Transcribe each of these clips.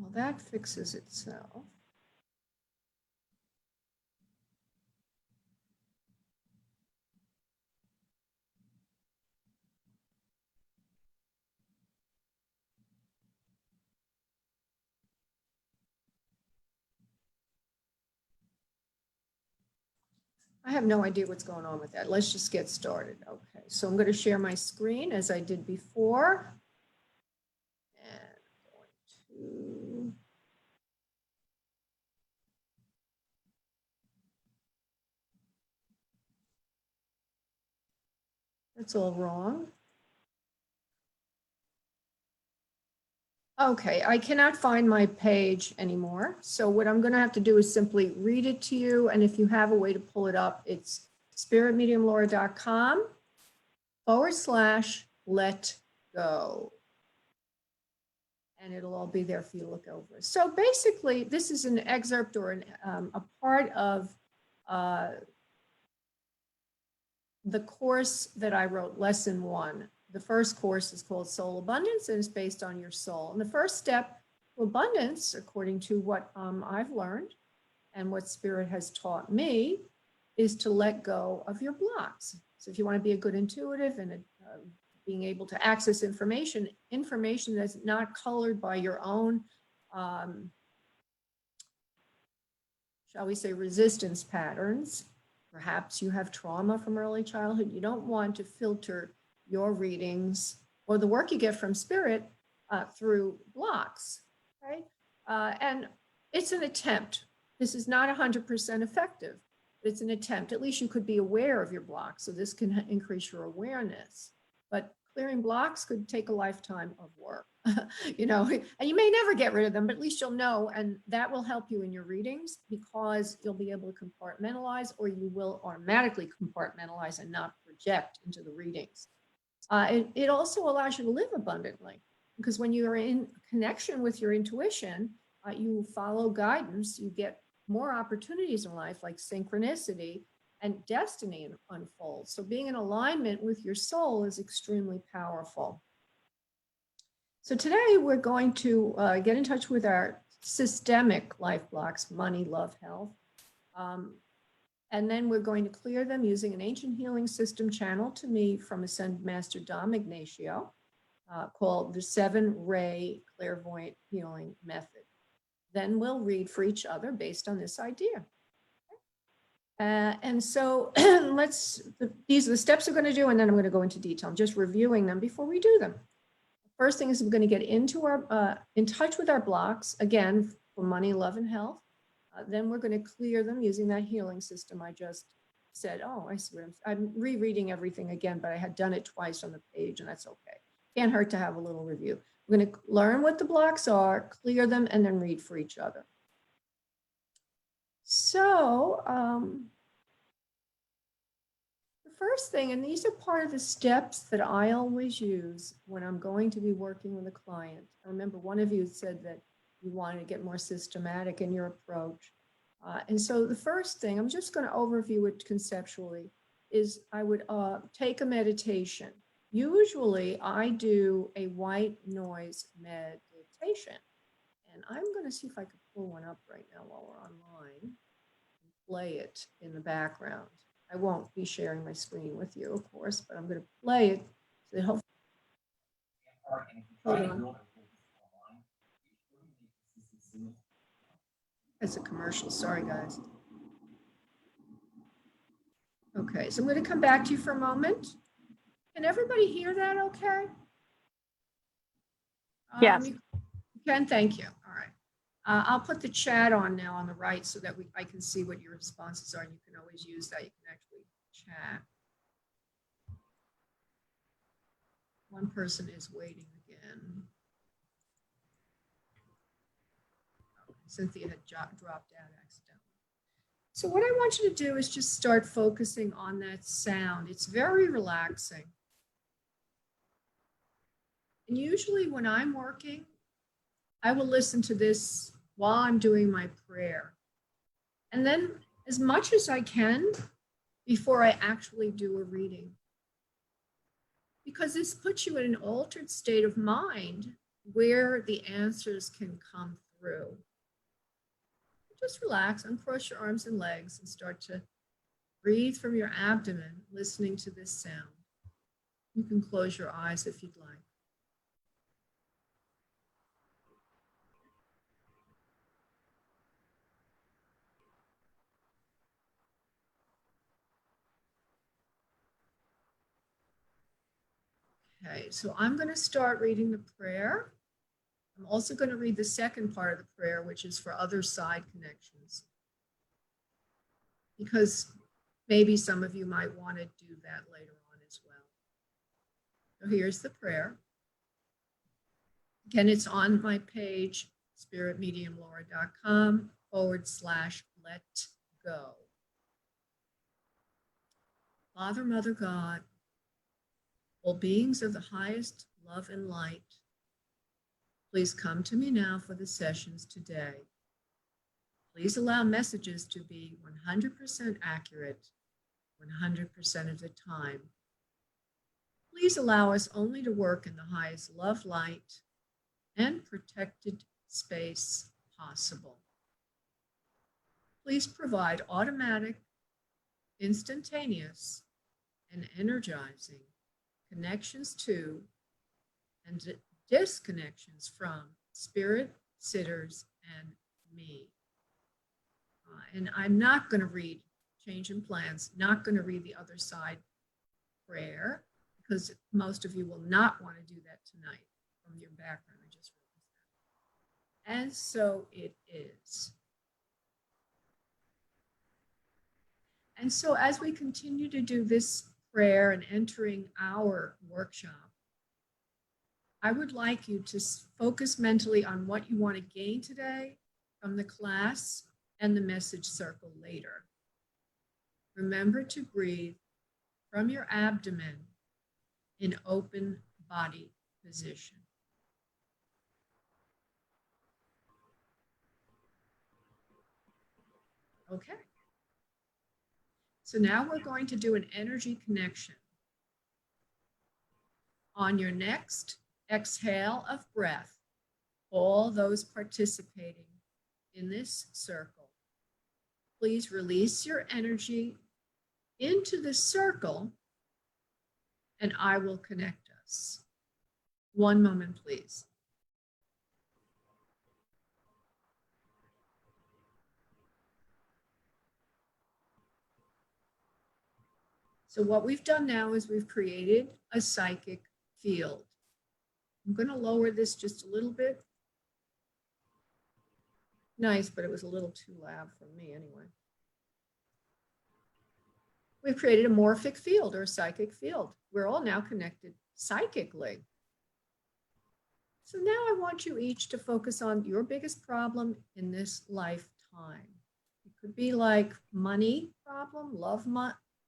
Well, that fixes itself. I have no idea what's going on with that. Let's just get started. Okay, so I'm going to share my screen as I did before. And I'm going to that's all wrong. Okay, I cannot find my page anymore. So what I'm going to have to do is simply read it to you. And if you have a way to pull it up, it's spiritmediumlaura.com/let go. And it'll all be there for you to look over. So basically, this is an excerpt or a part of the course that I wrote, lesson 1. The first course is called Soul Abundance and it's based on your soul. And the first step to abundance, according to what I've learned and what Spirit has taught me, is to let go of your blocks. So if you want to be a good intuitive and being able to access information that's not colored by your own, shall we say, resistance patterns. Perhaps you have trauma from early childhood. You don't want to filter your readings or the work you get from Spirit through blocks, okay? And it's an attempt. This is not 100% effective. It's an attempt. At least you could be aware of your blocks. So this can increase your awareness. But clearing blocks could take a lifetime of work, you know, and you may never get rid of them, but at least you'll know, and that will help you in your readings because you'll be able to compartmentalize, or you will automatically compartmentalize and not project into the readings. It also allows you to live abundantly because when you are in connection with your intuition, you follow guidance, you get more opportunities in life like synchronicity and destiny unfolds. So being in alignment with your soul is extremely powerful. So today we're going to get in touch with our systemic life blocks, money, love, health. And then we're going to clear them using an ancient healing system channeled to me from Ascended Master Dom Ignacio called the 7-Ray Clairvoyant Healing Method. Then we'll read for each other based on this idea. And so these are the steps we're going to do, and then I'm going to go into detail. I'm just reviewing them before we do them. First thing is we're going to get into in touch with our blocks, again, for money, love, and health. Then we're going to clear them using that healing system I just said. Oh, I see what I'm rereading everything again, but I had done it twice on the page, and that's okay. Can't hurt to have a little review. We're going to learn what the blocks are, clear them, and then read for each other. So the first thing, and these are part of the steps that I always use when I'm going to be working with a client. I remember one of you said that you wanted to get more systematic in your approach. And so the first thing, I'm just going to overview it conceptually, is I would take a meditation. Usually I do a white noise meditation. And I'm going to see if I can pull one up right now while we're online and play it in the background. I won't be sharing my screen with you, of course, but I'm going to play it so that hopefully. Hold on. That's a commercial. Sorry, guys. Okay, so I'm going to come back to you for a moment. Can everybody hear that okay? Yes. You can, thank you. All right. I'll put the chat on now on the right so that I can see what your responses are. And you can always use that. You can actually chat. One person is waiting again. Okay, Cynthia had dropped out accidentally. So what I want you to do is just start focusing on that sound. It's very relaxing. And usually when I'm working, I will listen to this while I'm doing my prayer. And then as much as I can before I actually do a reading. Because this puts you in an altered state of mind where the answers can come through. Just relax, uncross your arms and legs and start to breathe from your abdomen, listening to this sound. You can close your eyes if you'd like. Okay, so I'm going to start reading the prayer. I'm also going to read the second part of the prayer, which is for other side connections, because maybe some of you might want to do that later on as well. So here's the prayer. Again, it's on my page, spiritmediumlaura.com/let go. Father, Mother, God, all beings of the highest love and light, please come to me now for the sessions today. Please allow messages to be 100% accurate 100% of the time. Please allow us only to work in the highest love, light, and protected space possible. Please provide automatic, instantaneous, and energizing connections to and disconnections from spirit, sitters, and me. And I'm not going to read change in plans, not going to read the other side prayer, because most of you will not want to do that tonight from your background. I just realized that. And so it is. And so as we continue to do this prayer and entering our workshop, I would like you to focus mentally on what you want to gain today from the class and the message circle later. Remember to breathe from your abdomen in open body position. Okay. So now we're going to do an energy connection. On your next exhale of breath, all those participating in this circle, please release your energy into the circle and I will connect us. One moment, please. So what we've done now is we've created a psychic field. I'm going to lower this just a little bit. Nice, but it was a little too loud for me anyway. We've created a morphic field or a psychic field. We're all now connected psychically. So now I want you each to focus on your biggest problem in this lifetime. It could be like money problem, love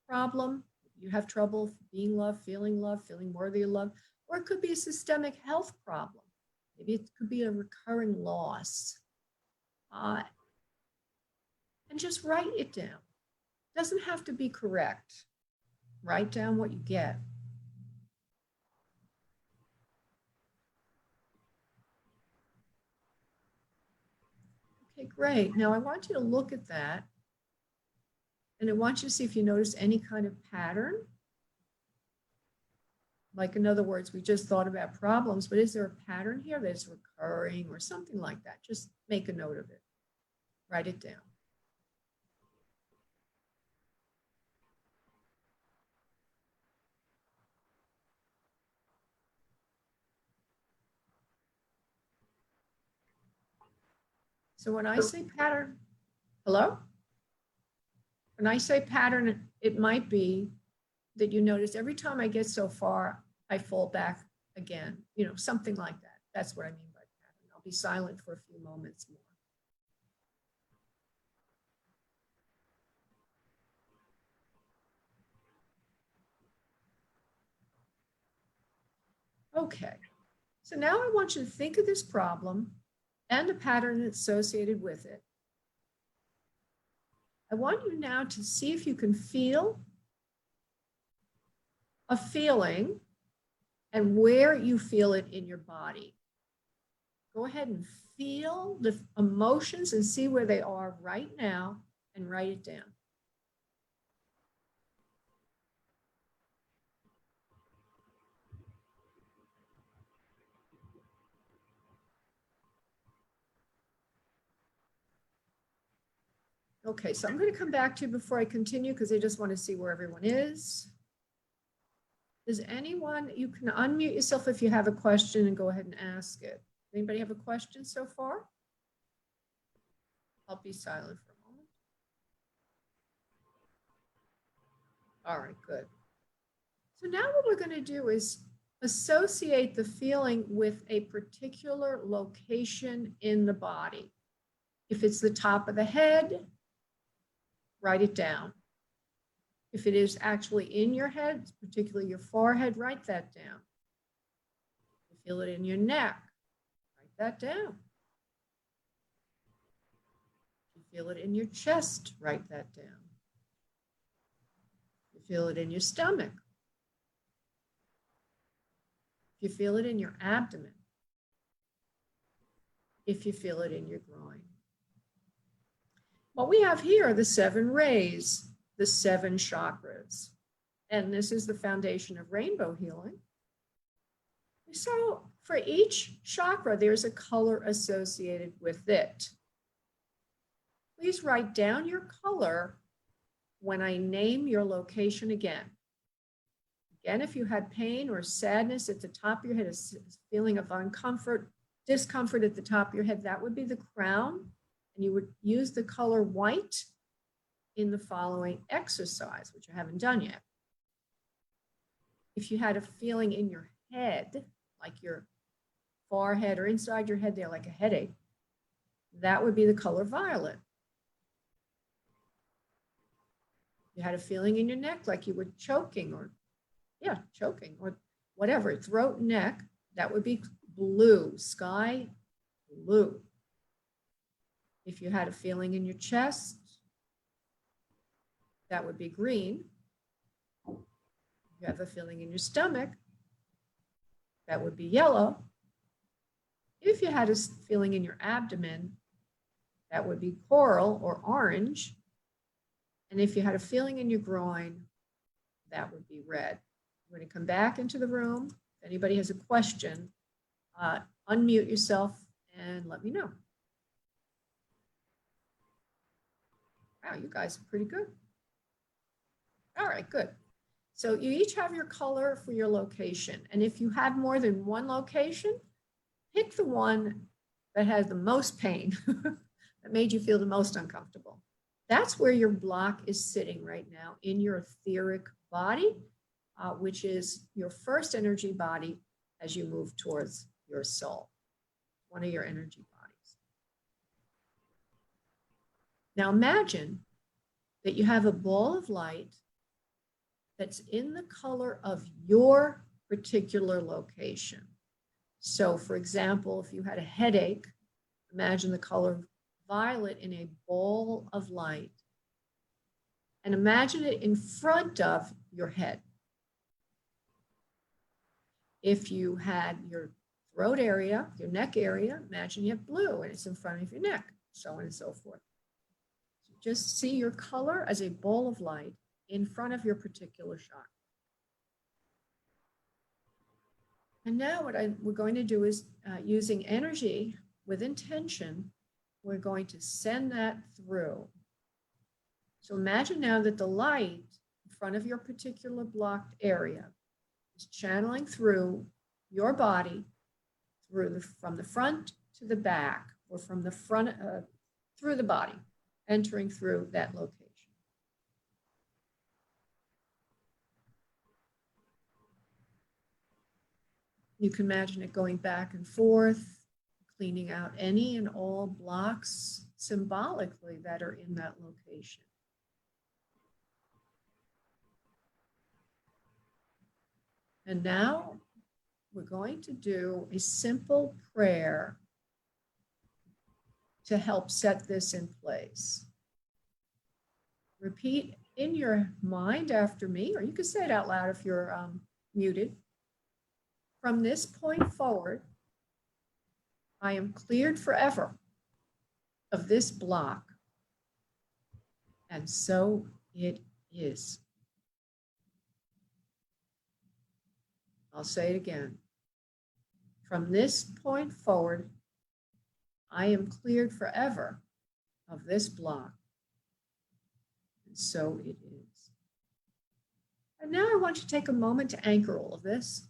problem. You have trouble being loved, feeling worthy of love, or it could be a systemic health problem. Maybe it could be a recurring loss. And just write it down. It doesn't have to be correct. Write down what you get. Okay, great. Now I want you to look at that. And I want you to see if you notice any kind of pattern. Like, in other words, we just thought about problems, but is there a pattern here that's recurring or something like that? Just make a note of it. Write it down. So when I say pattern, hello? When I say pattern, it might be that you notice every time I get so far, I fall back again, something like that. That's what I mean by pattern. I'll be silent for a few moments more. Okay, so now I want you to think of this problem and a pattern associated with it. I want you now to see if you can feel a feeling and where you feel it in your body. go ahead and feel the emotions and see where they are right now and write it down. Okay, so I'm going to come back to you before I continue because I just want to see where everyone is. Does anyone, you can unmute yourself if you have a question and go ahead and ask it. Anybody have a question so far? I'll be silent for a moment. All right, good. So now what we're going to do is associate the feeling with a particular location in the body. If it's the top of the head, write it down. If it is actually in your head, particularly your forehead, write that down. If you feel it in your neck, write that down. If you feel it in your chest, write that down. If you feel it in your stomach, if you feel it in your abdomen, if you feel it in your groin. What we have here are the 7 rays, the 7 chakras. And this is the foundation of rainbow healing. So for each chakra, there's a color associated with it. Please write down your color when I name your location again. Again, if you had pain or sadness at the top of your head, a feeling of discomfort at the top of your head, that would be the crown. And you would use the color white in the following exercise, which I haven't done yet. If you had a feeling in your head, like your forehead or inside your head there, like a headache, that would be the color violet. If you had a feeling in your neck, like you were choking or whatever, throat, neck, that would be blue, sky blue. If you had a feeling in your chest, that would be green. If you have a feeling in your stomach, that would be yellow. If you had a feeling in your abdomen, that would be coral or orange. And if you had a feeling in your groin, that would be red. I'm going to come back into the room. If anybody has a question, unmute yourself and let me know. Wow, you guys are pretty good. All right, good. So you each have your color for your location. And if you have more than one location, pick the one that has the most pain, that made you feel the most uncomfortable. That's where your block is sitting right now in your etheric body, which is your first energy body as you move towards your soul, one of your energy bodies. Now imagine that you have a ball of light that's in the color of your particular location. So for example, if you had a headache, imagine the color violet in a ball of light and imagine it in front of your head. If you had your throat area, your neck area, imagine you have blue and it's in front of your neck, so on and so forth. So just see your color as a ball of light in front of your particular chakra. And now what we're going to do is using energy with intention, we're going to send that through. So imagine now that the light in front of your particular blocked area is channeling through your body, from the front to the back, or from the front through the body, entering through that location. You can imagine it going back and forth, cleaning out any and all blocks symbolically that are in that location. And now we're going to do a simple prayer to help set this in place. Repeat in your mind after me, or you can say it out loud if you're muted. From this point forward, I am cleared forever of this block. And so it is. I'll say it again. From this point forward, I am cleared forever of this block. And so it is. And now I want you to take a moment to anchor all of this.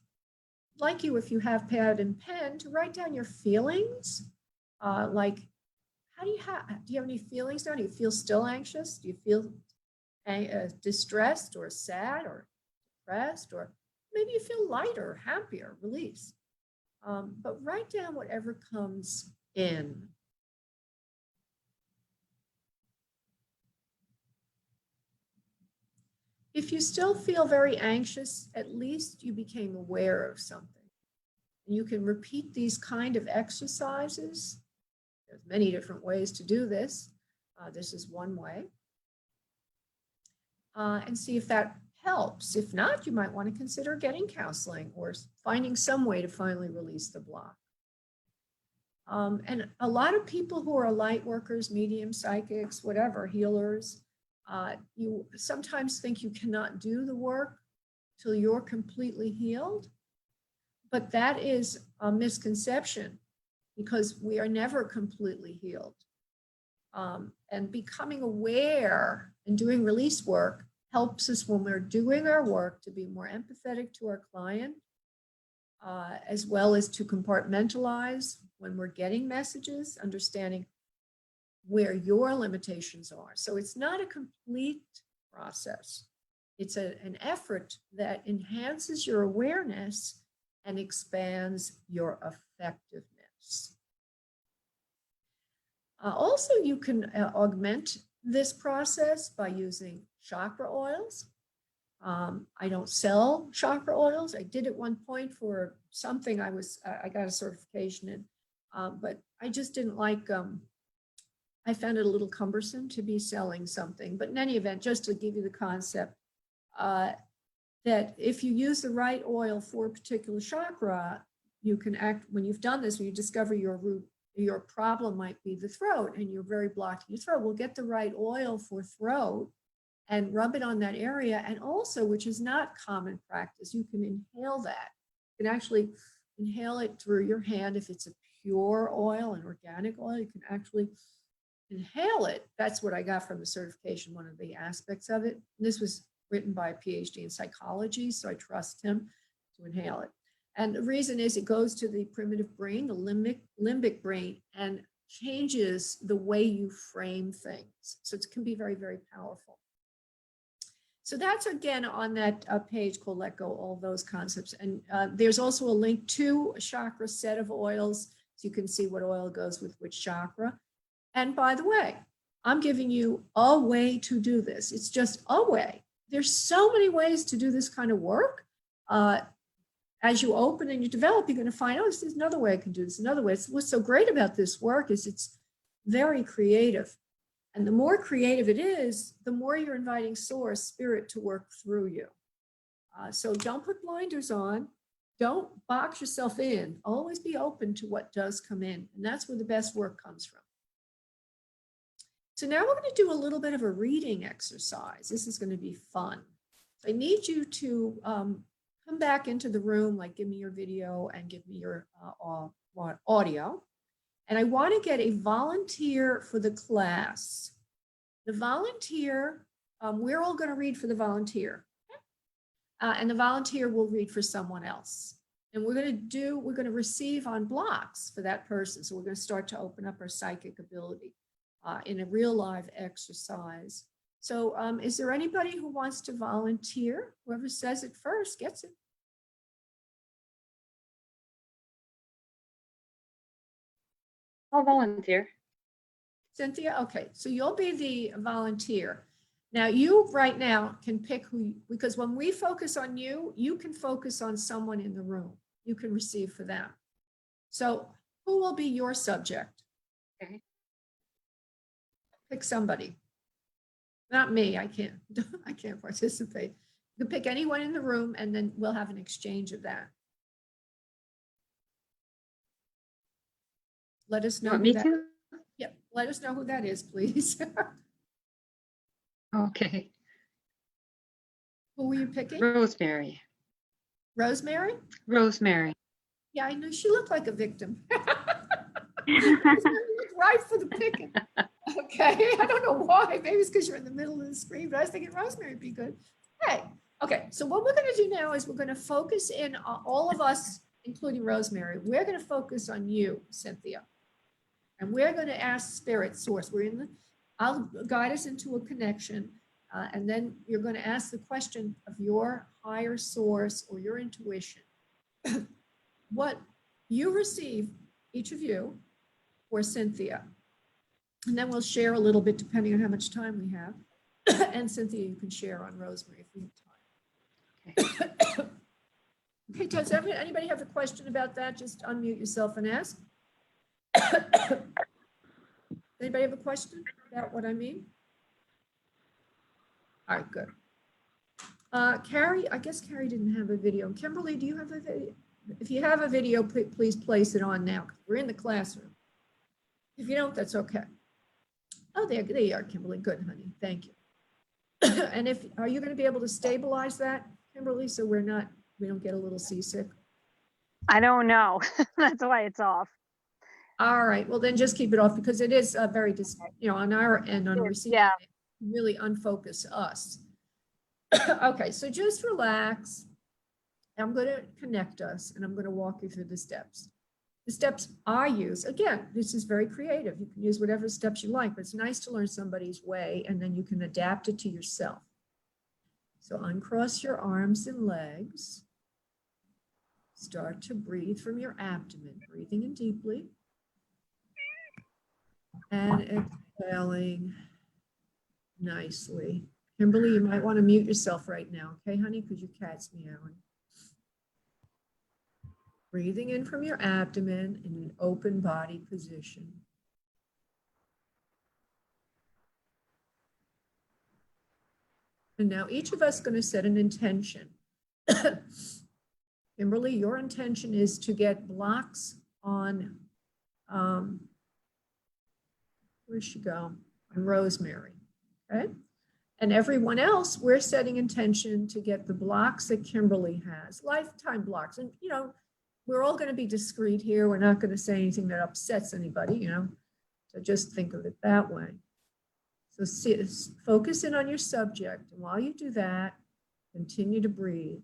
I'd like you, if you have pad and pen, to write down your feelings. Like, do you have any feelings now? Do you feel still anxious? Do you feel distressed or sad or depressed? Or maybe you feel lighter, happier, released. But write down whatever comes in. If you still feel very anxious, at least you became aware of something. And you can repeat these kind of exercises. There's many different ways to do this. This is one way. And see if that helps. If not, you might want to consider getting counseling or finding some way to finally release the block. And a lot of people who are light workers, medium, psychics, whatever, healers, you sometimes think you cannot do the work till you're completely healed. But that is a misconception, because we are never completely healed. And becoming aware and doing release work helps us when we're doing our work to be more empathetic to our client, as well as to compartmentalize when we're getting messages, understanding where your limitations are. So it's not a complete process. It's an effort that enhances your awareness and expands your effectiveness. Also, you can augment this process by using chakra oils. I don't sell chakra oils. I did at one point for something I got a certification in, but I just didn't like, I found it a little cumbersome to be selling something. But in any event, just to give you the concept, that if you use the right oil for a particular chakra, you can act, when you've done this, when you discover your root, your problem might be the throat and you're very blocked in your throat, we'll get the right oil for throat and rub it on that area. And also, which is not common practice, you can inhale that. You can actually inhale it through your hand. If it's a pure oil, an organic oil, you can actually inhale it. That's what I got from the certification, one of the aspects of it. And this was written by a PhD in psychology, so I trust him to inhale it. And the reason is it goes to the primitive brain, the limbic brain, and changes the way you frame things. So it can be very, very powerful. So that's, again, on that page called Let Go, all those concepts. And there's also a link to a chakra set of oils, so you can see what oil goes with which chakra. And by the way, I'm giving you a way to do this. It's just a way. There's so many ways to do this kind of work. As you open and you develop, you're going to find, oh, there's another way I can do this, another way. What's so great about this work is it's very creative. And the more creative it is, the more you're inviting source, spirit, to work through you. So don't put blinders on. Don't box yourself in. Always be open to what does come in. And that's where the best work comes from. So now we're going to do a little bit of a reading exercise. This is going to be fun. So I need you to come back into the room, like give me your video and give me your audio. And I want to get a volunteer for the class. The volunteer, we're all going to read for the volunteer. And the volunteer will read for someone else. And we're going to receive on blocks for that person. So we're going to start to open up our psychic ability in a real live exercise. So is there anybody who wants to volunteer? Whoever says it first gets it. I'll volunteer. Cynthia, okay, so you'll be the volunteer. Now you right now can pick who, because when we focus on you, you can focus on someone in the room. You can receive for them. So who will be your subject? Okay. Pick somebody. Not me, I can't participate. You can pick anyone in the room and then we'll have an exchange of that. Let us You know want who me that, to? yeah, let us know who that is, please. Okay. Who were you picking? Rosemary. Rosemary? Rosemary. Yeah, I knew she looked like a victim. Rosemary looked right for the picking. Okay, I don't know why. Maybe it's because you're in the middle of the screen, but I was thinking Rosemary would be good. Hey, okay, so what we're going to do now is we're going to focus in on all of us, including Rosemary. We're going to focus on you, Cynthia. And we're going to ask Spirit Source. I'll guide us into a connection. And then you're going to ask the question of your higher source or your intuition. What you receive, each of you, or Cynthia. And then we'll share a little bit depending on how much time we have. And Cynthia, you can share on Rosemary if we have time. Okay. Okay, does anybody have a question about that? Just unmute yourself and ask. Anybody have a question about what I mean? All right, good. Carrie, I guess Carrie didn't have a video. Kimberly, do you have a video? If you have a video, please place it on now. We're in the classroom. If you don't, that's okay. Oh, there you are, Kimberly. Good, honey. Thank you. And are you going to be able to stabilize that, Kimberly, so we don't get a little seasick? I don't know. That's why it's off. All right. Well, then just keep it off because it is very, on our end, on receiving, Yeah. really unfocus us. Okay, so just relax. I'm going to connect us and I'm going to walk you through the steps. The steps I use, again, this is very creative. You can use whatever steps you like, but it's nice to learn somebody's way and then you can adapt it to yourself. So uncross your arms and legs. Start to breathe from your abdomen, breathing in deeply. And exhaling nicely. Kimberly, you might want to mute yourself right now, okay, honey? Because your cat's meowing. Breathing in from your abdomen in an open body position. And now each of us is going to set an intention. Kimberly, your intention is to get blocks on, where'd she go? On Rosemary, okay? And everyone else, we're setting intention to get the blocks that Kimberly has, lifetime blocks. And, we're all going to be discreet here. We're not going to say anything that upsets anybody, So just think of it that way. So focus in on your subject. And while you do that, continue to breathe.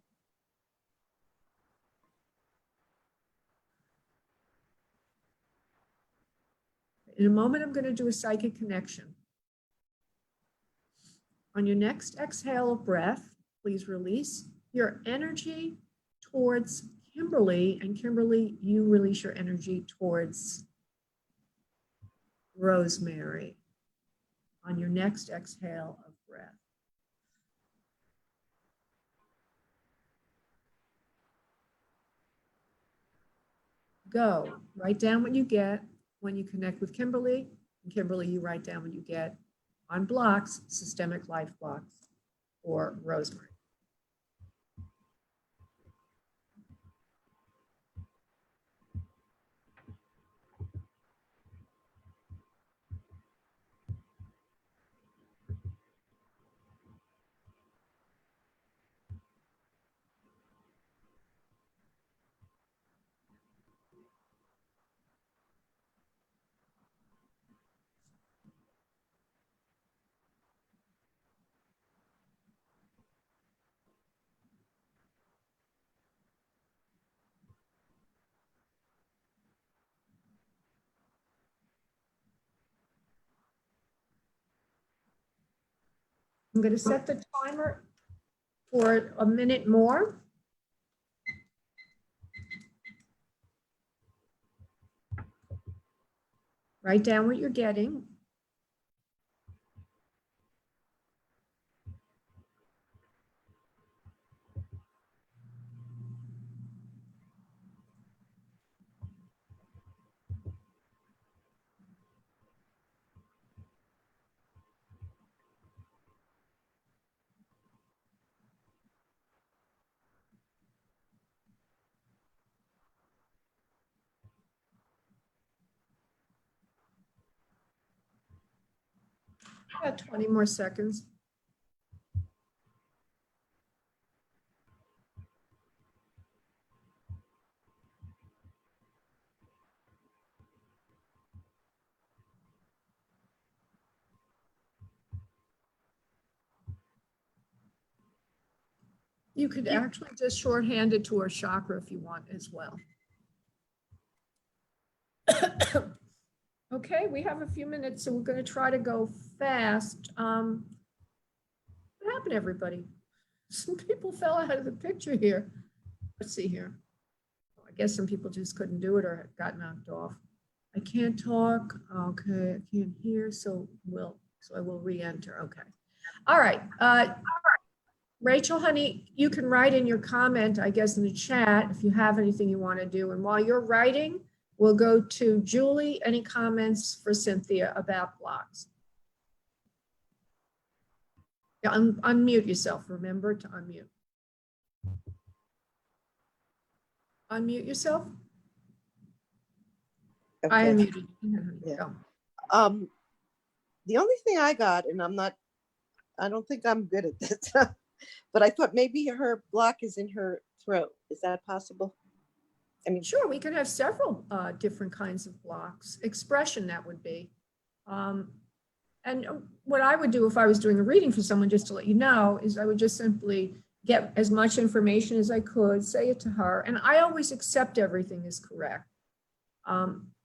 In a moment, I'm going to do a psychic connection. On your next exhale of breath, please release your energy towards Kimberly, and Kimberly, you release your energy towards Rosemary on your next exhale of breath. Go. Write down what you get when you connect with Kimberly, and Kimberly, you write down what you get on blocks, systemic life blocks, or Rosemary. I'm going to set the timer for a minute more. Write down what you're getting. About 20 more seconds. You could actually just shorthand it to her chakra if you want as well. Okay, we have a few minutes, so we're going to try to go fast. What happened, everybody? Some people fell out of the picture here. Let's see here. I guess some people just couldn't do it or got knocked off. I can't talk. Okay, I can't hear, so I will re-enter. Okay. All right. Rachel, honey, you can write in your comment, I guess, in the chat if you have anything you want to do. And while you're writing, we'll go to Julie. Any comments for Cynthia about blocks? Yeah, unmute yourself. Remember to unmute. Unmute yourself. I Okay. unmuted. Yeah. Go. The only thing I got, and I don't think I'm good at this, but I thought maybe her block is in her throat. Is that possible? I mean, Sure, we could have several different kinds of blocks. Expression, that would be. And what I would do if I was doing a reading for someone, just to let you know, is I would just simply get as much information as I could, say it to her, and I always accept everything is correct.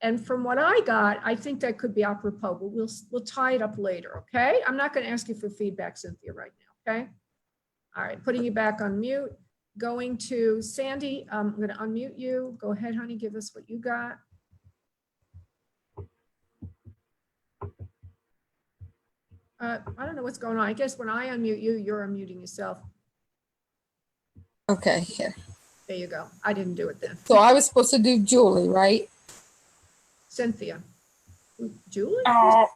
And from what I got, I think that could be apropos, but we'll tie it up later, okay? I'm not going to ask you for feedback, Cynthia, right now, okay? All right, putting you back on mute. Going to Sandy, I'm going to unmute you. Go ahead, honey, give us what you got. I don't know what's going on. I guess when I unmute you, you're unmuting yourself. Okay, here. There you go. I didn't do it then. So I was supposed to do Julie, right? Cynthia. Julie? Oh.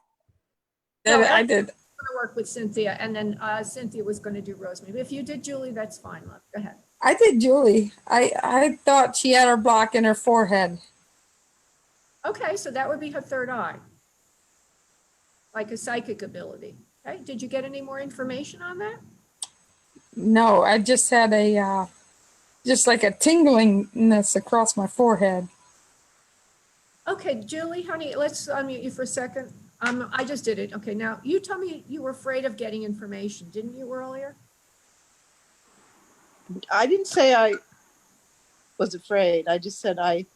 No, I did. I'm going to work with Cynthia, and then Cynthia was going to do Rosemary. But if you did Julie, that's fine, love. Go ahead. I did Julie. I thought she had her block in her forehead. Okay, so that would be her third eye, like a psychic ability. Okay, did you get any more information on that? No, I just had a just like a tinglingness across my forehead. Okay, Julie, honey, let's unmute you for a second. I just did it. Okay, now you told me you were afraid of getting information, didn't you, earlier? I didn't say I was afraid. I just said I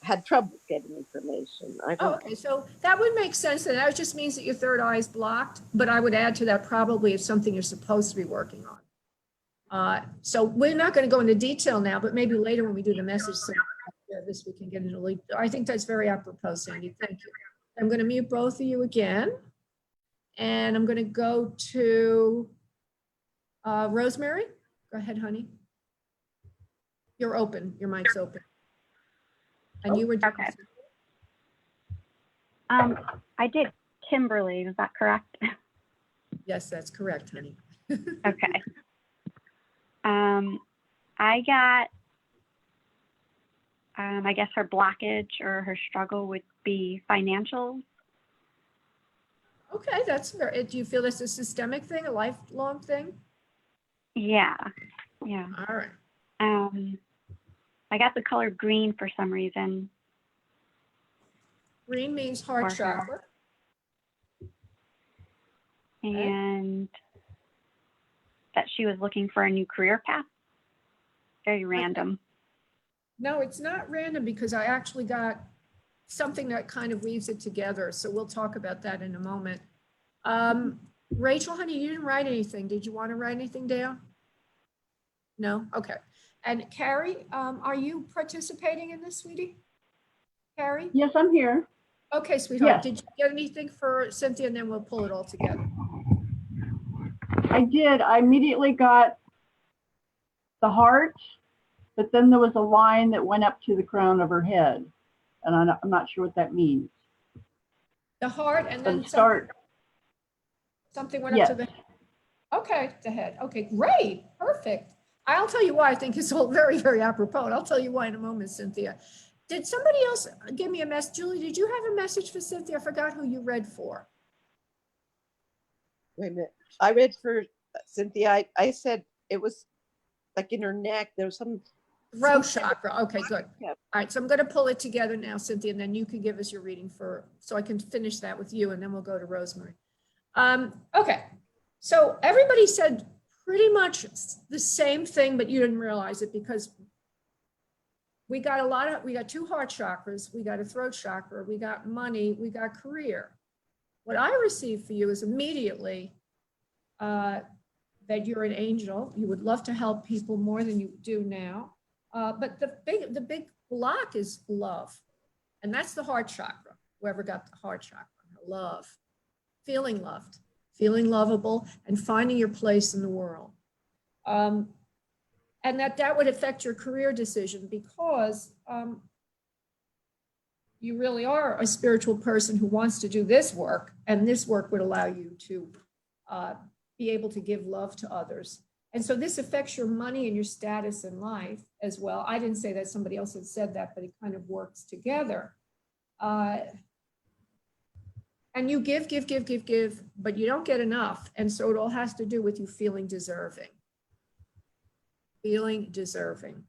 had trouble getting information. Oh, okay, so that would make sense. And that just means that your third eye is blocked, but I would add to that probably it's something you're supposed to be working on. So we're not going to go into detail now, but maybe later when we do the message service, we can get into lead. I think that's very apropos, Sandy. Thank you. I'm going to mute both of you again. And I'm going to go to Rosemary. Go ahead, honey. You're open. Your mic's open. And you were doing Okay. I did Kimberly, is that correct? Yes, that's correct, honey. Okay. I got, I guess her blockage or her struggle would be financial. Okay, that's very, do you feel this is a systemic thing, a lifelong thing? Yeah, yeah. All right. I got the color green for some reason. Green means heart For her. chakra. And that she was looking for a new career path. Very random. No, it's not random because I actually got something that kind of weaves it together. So we'll talk about that in a moment. Rachel, honey, you didn't write anything. Did you want to write anything down? No? Okay. And Carrie, are you participating in this, sweetie? Carrie? Yes, I'm here. Okay, sweetheart. Yes. Did you get anything for Cynthia? And then we'll pull it all together. I did. I immediately got the heart, but then there was a line that went up to the crown of her head. And I'm not sure what that means. The heart and But then it start, something went yes. up to the, okay, the head. Okay, great, perfect. I'll tell you why I think it's all very, very apropos. And I'll tell you why in a moment, Cynthia. Did somebody else give me a message? Julie, did you have a message for Cynthia? I forgot who you read for. Wait a minute. I read for Cynthia. I said it was like in her neck. There was some. Throat some- chakra. Okay, good. Yeah. All right, so I'm going to pull it together now, Cynthia, and then you can give us your reading so I can finish that with you, and then we'll go to Rosemary. Okay, so everybody said pretty much the same thing, but you didn't realize it because we got two heart chakras, we got a throat chakra, we got money, we got career. What I received for you is immediately that you're an angel. You would love to help people more than you do now. But the big block is love. And that's the heart chakra, whoever got the heart chakra, love, feeling loved, feeling lovable, and finding your place in the world. And that would affect your career decision because you really are a spiritual person who wants to do this work, and this work would allow you to be able to give love to others. And so this affects your money and your status in life as well. I didn't say that, somebody else had said that, but it kind of works together. And you give, but you don't get enough. And so it all has to do with you feeling deserving. Feeling deserving.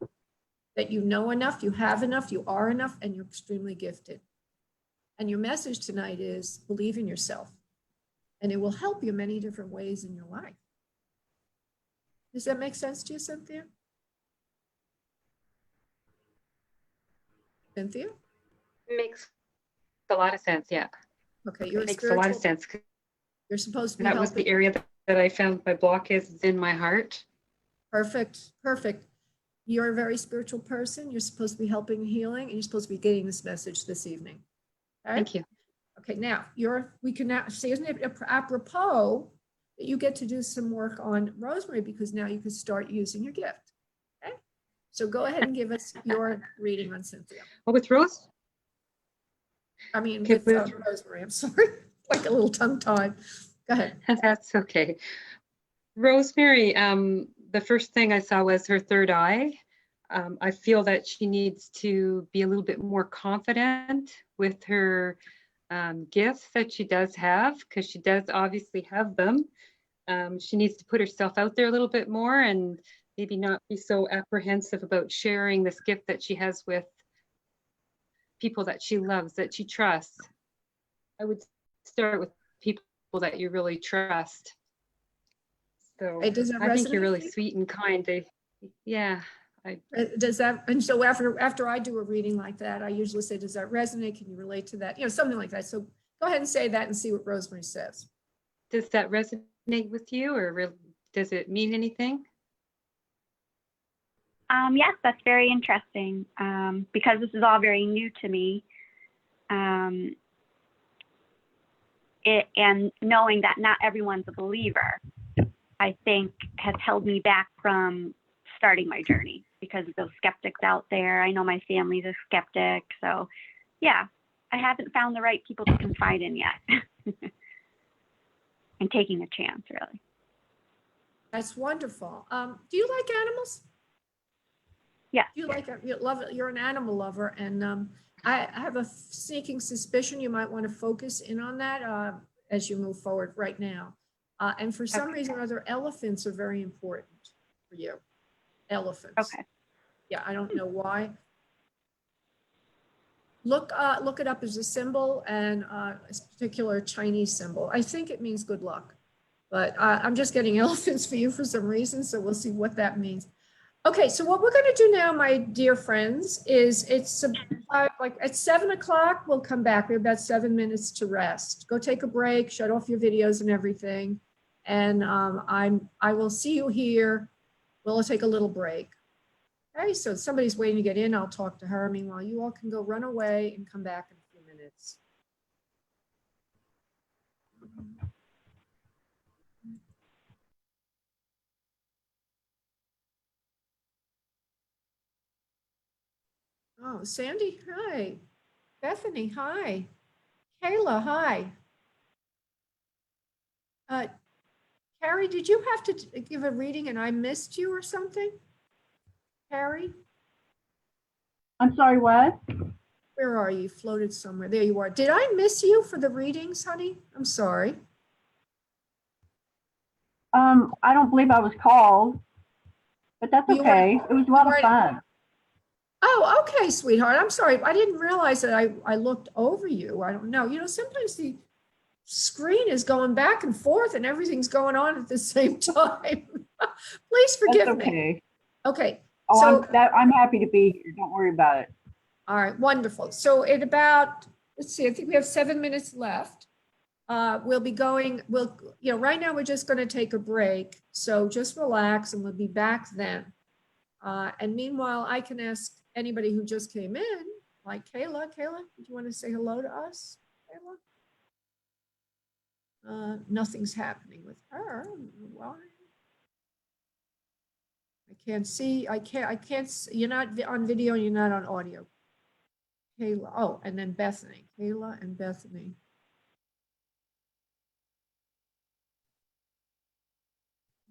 That you know enough, you have enough, you are enough, and you're extremely gifted. And your message tonight is believe in yourself. And it will help you many different ways in your life. Does that make sense to you, Cynthia? Cynthia? Makes a lot of sense. Yeah. Okay, you're a Makes a lot of spiritual. sense. You're supposed to be That was helping. the area that I found my block is in my heart. Perfect, perfect. You're a very spiritual person. You're supposed to be helping and healing, and you're supposed to be getting this message this evening. Okay? Thank you. Okay, now we can now see, isn't it apropos that you get to do some work on Rosemary because now you can start using your gift. Okay, so go ahead and give us your reading on Cynthia. Well, with Rose, I mean, Okay, with Rosemary. I'm sorry, like a little tongue-tied. Go ahead. that's okay. Rosemary, the first thing I saw was her third eye. I feel that she needs to be a little bit more confident with her gifts that she does have, because she does obviously have them. She needs to put herself out there a little bit more and maybe not be so apprehensive about sharing this gift that she has with people that she loves, that she trusts. I would start with people that you really trust. So Hey, does that I think you're resonate really with you? sweet and kind. Yeah. Does that, and so after I do a reading like that, I usually say, does that resonate? Can you relate to that? You know, something like that. So go ahead and say that and see what Rosemary says. Does that resonate with you, or does it mean anything? Yes, that's very interesting because this is all very new to me. And knowing that not everyone's a believer, I think has held me back from starting my journey because of those skeptics out there. I know my family's a skeptic. So yeah, I haven't found the right people to confide in yet. And taking a chance, really. That's wonderful. Do you like animals? Yeah. Do you like, you're an animal lover, and I have a sneaking suspicion you might want to focus in on that as you move forward right now. And for some reason or other, elephants are very important for you. Elephants. Okay. Yeah, I don't know why. Look it up as a symbol and a particular Chinese symbol. I think it means good luck, but I'm just getting elephants for you for some reason, so we'll see what that means. Okay, so what we're going to do now, my dear friends, is it's like at 7 o'clock, we'll come back. We have about 7 minutes to rest. Go take a break, shut off your videos and everything. And I will see you here. We'll take a little break. Okay, so somebody's waiting to get in. I'll talk to her. Meanwhile, you all can go run away and come back in a few minutes. Oh, Sandy, hi. Bethany, hi. Kayla, hi. Carrie, did you have to give a reading and I missed you or something? Carrie, I'm sorry, what? where are you? You floated somewhere. There you are. Did I miss you for the readings, honey? I'm sorry. I don't believe I was called, but that's You okay. It was a lot of weren't- fun. Oh, okay, sweetheart. I'm sorry. I didn't realize that I looked over you. I don't know. You know, sometimes the screen is going back and forth and everything's going on at the same time. Please That's forgive me. okay. Okay. Oh, So, I'm happy to be here. Don't worry about it. all right, wonderful. So at about, let's see, I think we have 7 minutes left. We'll be going, right now we're just going to take a break. So just relax and we'll be back then. And meanwhile, I can ask anybody who just came in, like Kayla. Kayla, do you want to say hello to us? Kayla? Nothing's happening with her. Why? I can't see. I can't. You're not on video. You're not on audio. Kayla. Oh, and then Bethany. Kayla and Bethany.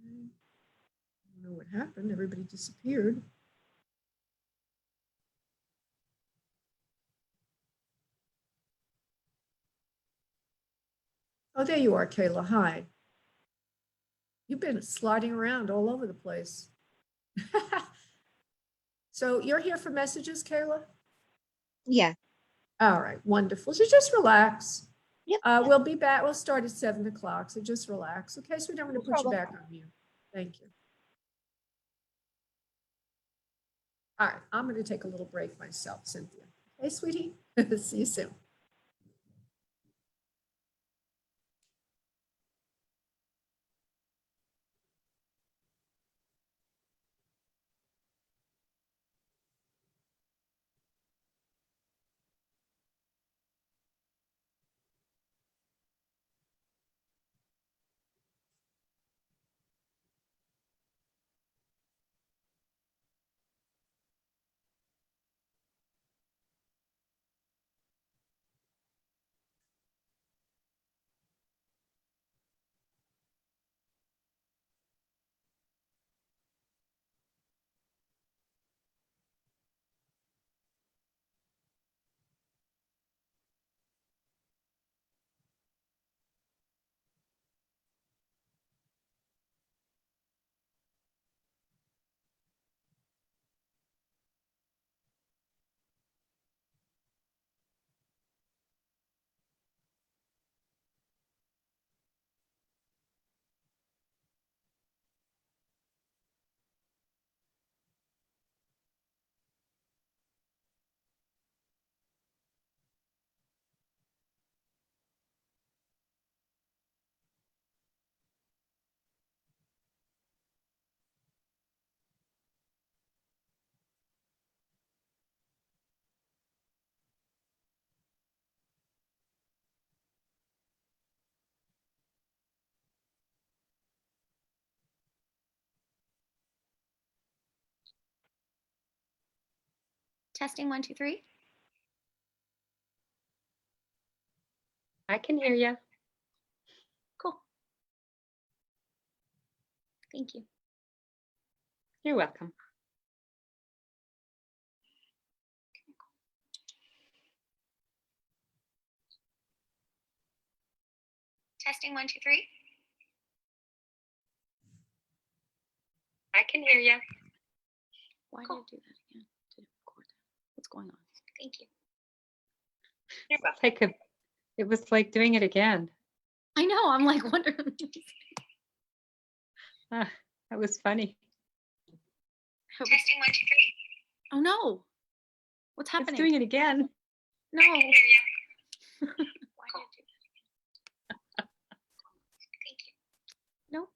I don't know what happened. Everybody disappeared. Oh, there you are, Kayla. Hi. You've been sliding around all over the place. So you're here for messages, Kayla? Yeah. All right, wonderful. So just relax. Yep. We'll be back. We'll start at 7 o'clock. So just relax. Okay, so we don't want to No put you problem. back on mute. Thank you. All right, I'm going to take a little break myself, Cynthia. Okay, sweetie? See you soon. Testing 1, 2, 3. I can hear you. Cool. Thank you. You're welcome. Testing 1, 2, 3. I can hear you. Why Cool. did I do that again? To record that? What's going on? Thank you. You're welcome. It was like doing it again. I know. I'm like wondering. That was funny. Testing 1, 2, 3. Oh no. What's happening? It's doing it again. No. Why did I do that? Thank you. Nope.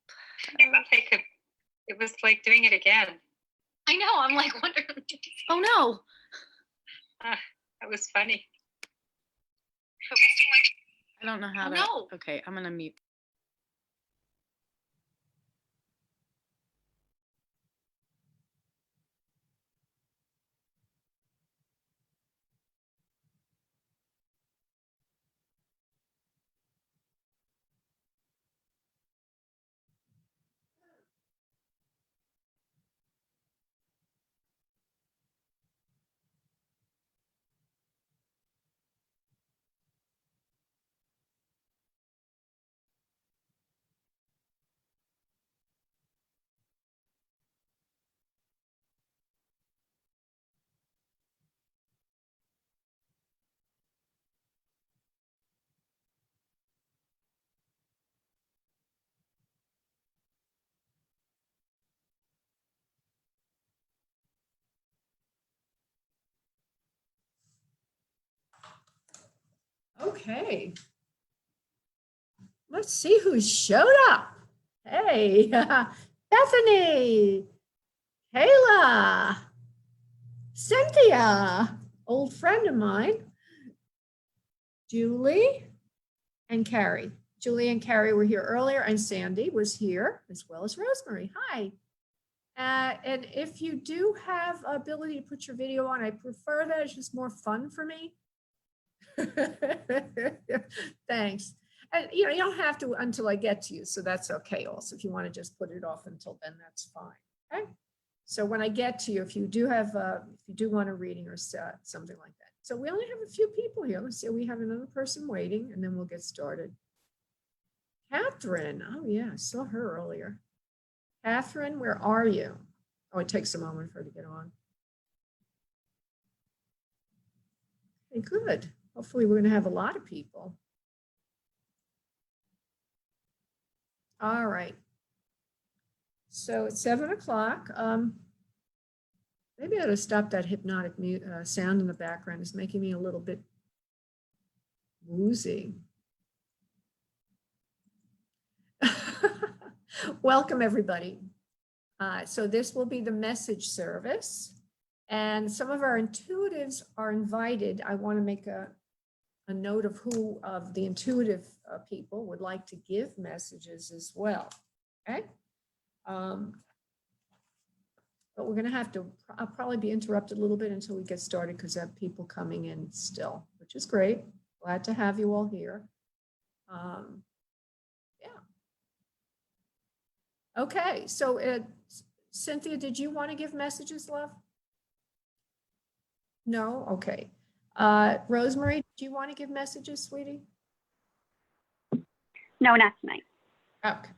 It was like doing it again. I know. I'm like wondering. Oh no. That was funny. I don't know how to. no. Okay, I'm gonna mute. Okay. Let's see who showed up. Hey, Bethany, Kayla, Cynthia, old friend of mine, Julie, and Carrie. Julie and Carrie were here earlier, and Sandy was here, as well as Rosemary. Hi. And if you do have ability to put your video on, I prefer that. It's just more fun for me. Thanks. And you don't have to until I get to you, so that's okay. Also, if you want to just put it off until then, that's fine. Okay. So when I get to you, if you do want a reading or something like that. So we only have a few people here. Let's see. We have another person waiting, and then we'll get started. Catherine. Oh yeah, I saw her earlier. Catherine, where are you? Oh, it takes a moment for her to get on. Okay, good. Hopefully we're going to have a lot of people. All right. So it's 7 o'clock. Maybe I ought to stop that hypnotic sound in the background. It's making me a little bit woozy. Welcome, everybody. So this will be the message service. And some of our intuitives are invited. I want to make a note of who of the intuitive people would like to give messages as well. Okay. But we're going to have to, I'll probably be interrupted a little bit until we get started because I have people coming in still, which is great. Glad to have you all here. Yeah. Okay. So Cynthia, did you want to give messages, love? No? Okay. Rosemary, do you want to give messages, sweetie? No, not tonight. Okay.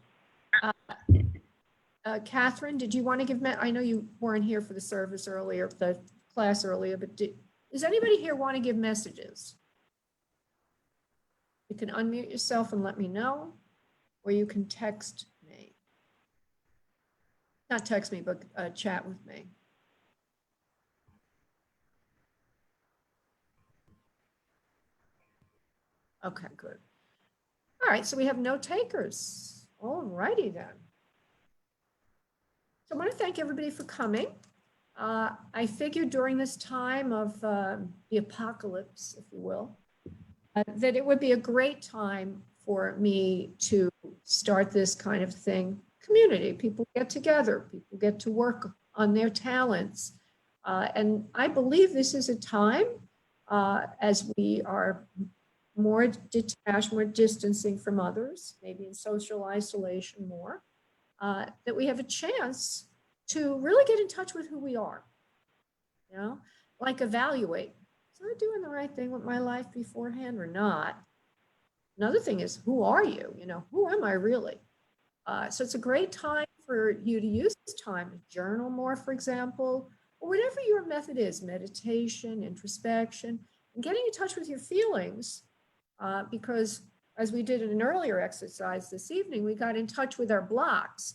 Catherine, did you want to give, I know you weren't here for the service earlier, the class earlier, but does anybody here want to give messages? You can unmute yourself and let me know, or you can text me. Not text me, but chat with me. Okay, good. All right, so we have no takers. All righty then. So I want to thank everybody for coming. I figured during this time of the apocalypse, if you will, that it would be a great time for me to start this kind of thing. Community, people get together, people get to work on their talents. And I believe this is a time as we are more detached, more distancing from others, maybe in social isolation more, that we have a chance to really get in touch with who we are, like evaluate, am I doing the right thing with my life beforehand or not? Another thing is, who are you? Who am I really? So it's a great time for you to use this time to journal more, for example, or whatever your method is, meditation, introspection, and getting in touch with your feelings, because as we did in an earlier exercise this evening, we got in touch with our blocks,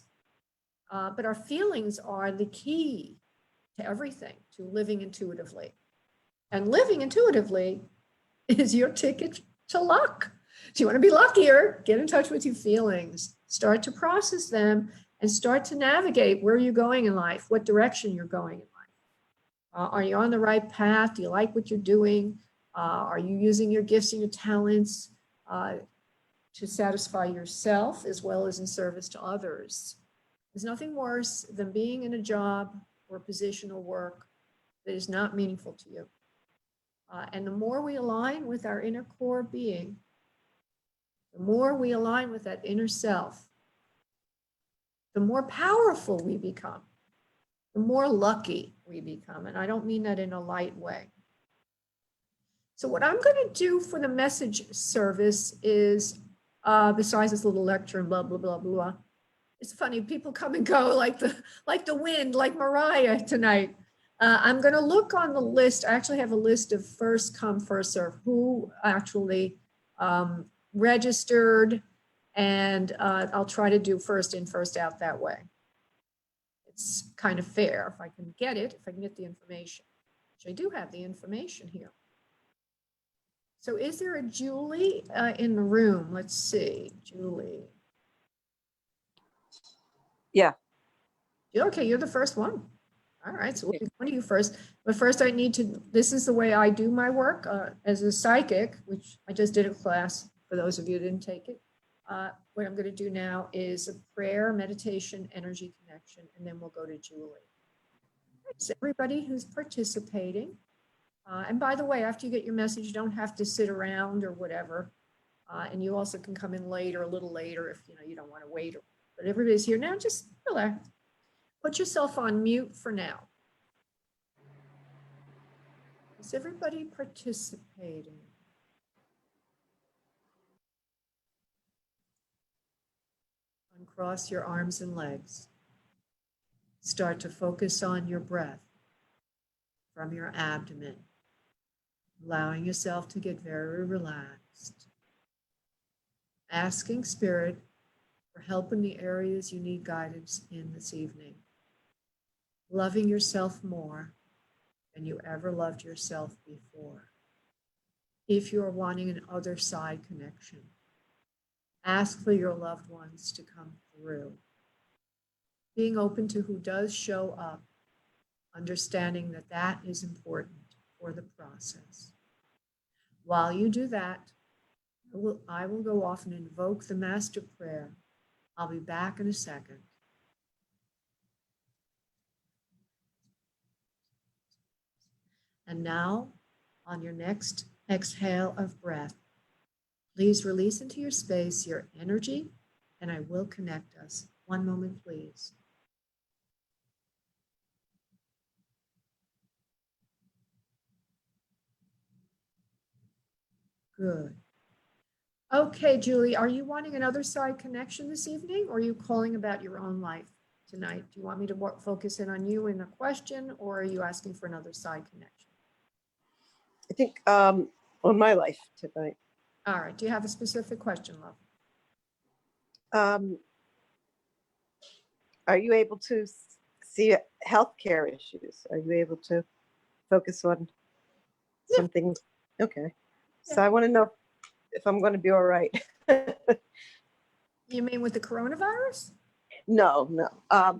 but our feelings are the key to everything, to living intuitively. And living intuitively is your ticket to luck. If you want to be luckier, get in touch with your feelings, start to process them, and start to navigate where you're going in life, what direction you're going in life. Are you on the right path? Do you like what you're doing? Are you using your gifts and your talents to satisfy yourself as well as in service to others? There's nothing worse than being in a job or a position of work that is not meaningful to you. And the more we align with our inner core being, the more we align with that inner self, the more powerful we become, the more lucky we become. And I don't mean that in a light way. So what I'm going to do for the message service is, besides this little lecture and blah, blah, blah, blah, it's funny, people come and go like the wind, like Mariah tonight. I'm going to look on the list. I actually have a list of first come, first serve, who actually registered, and I'll try to do first in, first out that way. It's kind of fair if I can get it, if I can get the information, which I do have the information here. So is there a Julie in the room? Let's see, Julie. Yeah. Okay, you're the first one. All right, so we'll Okay. be going to you first. But first I need to, this is the way I do my work as a psychic, which I just did a class for those of you who didn't take it. What I'm going to do now is a prayer, meditation, energy connection, and then we'll go to Julie. So everybody who's participating, and by the way, after you get your message, you don't have to sit around or whatever. And you also can come in later, a little later, if you don't want to wait. But everybody's here now, just relax. Put yourself on mute for now. Is everybody participating? Uncross your arms and legs. Start to focus on your breath from your abdomen, allowing yourself to get very relaxed. Asking Spirit for help in the areas you need guidance in this evening. Loving yourself more than you ever loved yourself before. If you are wanting an other side connection, ask for your loved ones to come through. Being open to who does show up, understanding that that is important for the process. While you do that, I will go off and invoke the Master Prayer. I'll be back in a second. And now, on your next exhale of breath, please release into your space your energy, and I will connect us. One moment, please. Good. Okay, Julie, are you wanting another side connection this evening, or are you calling about your own life tonight? Do you want me to focus in on you in a question, or are you asking for another side connection? I think on my life tonight. All right. Do you have a specific question, love? Are you able to see healthcare issues? Are you able to focus on something? Okay. So Yeah. I want to know if I'm going to be all right. You mean with the coronavirus? No.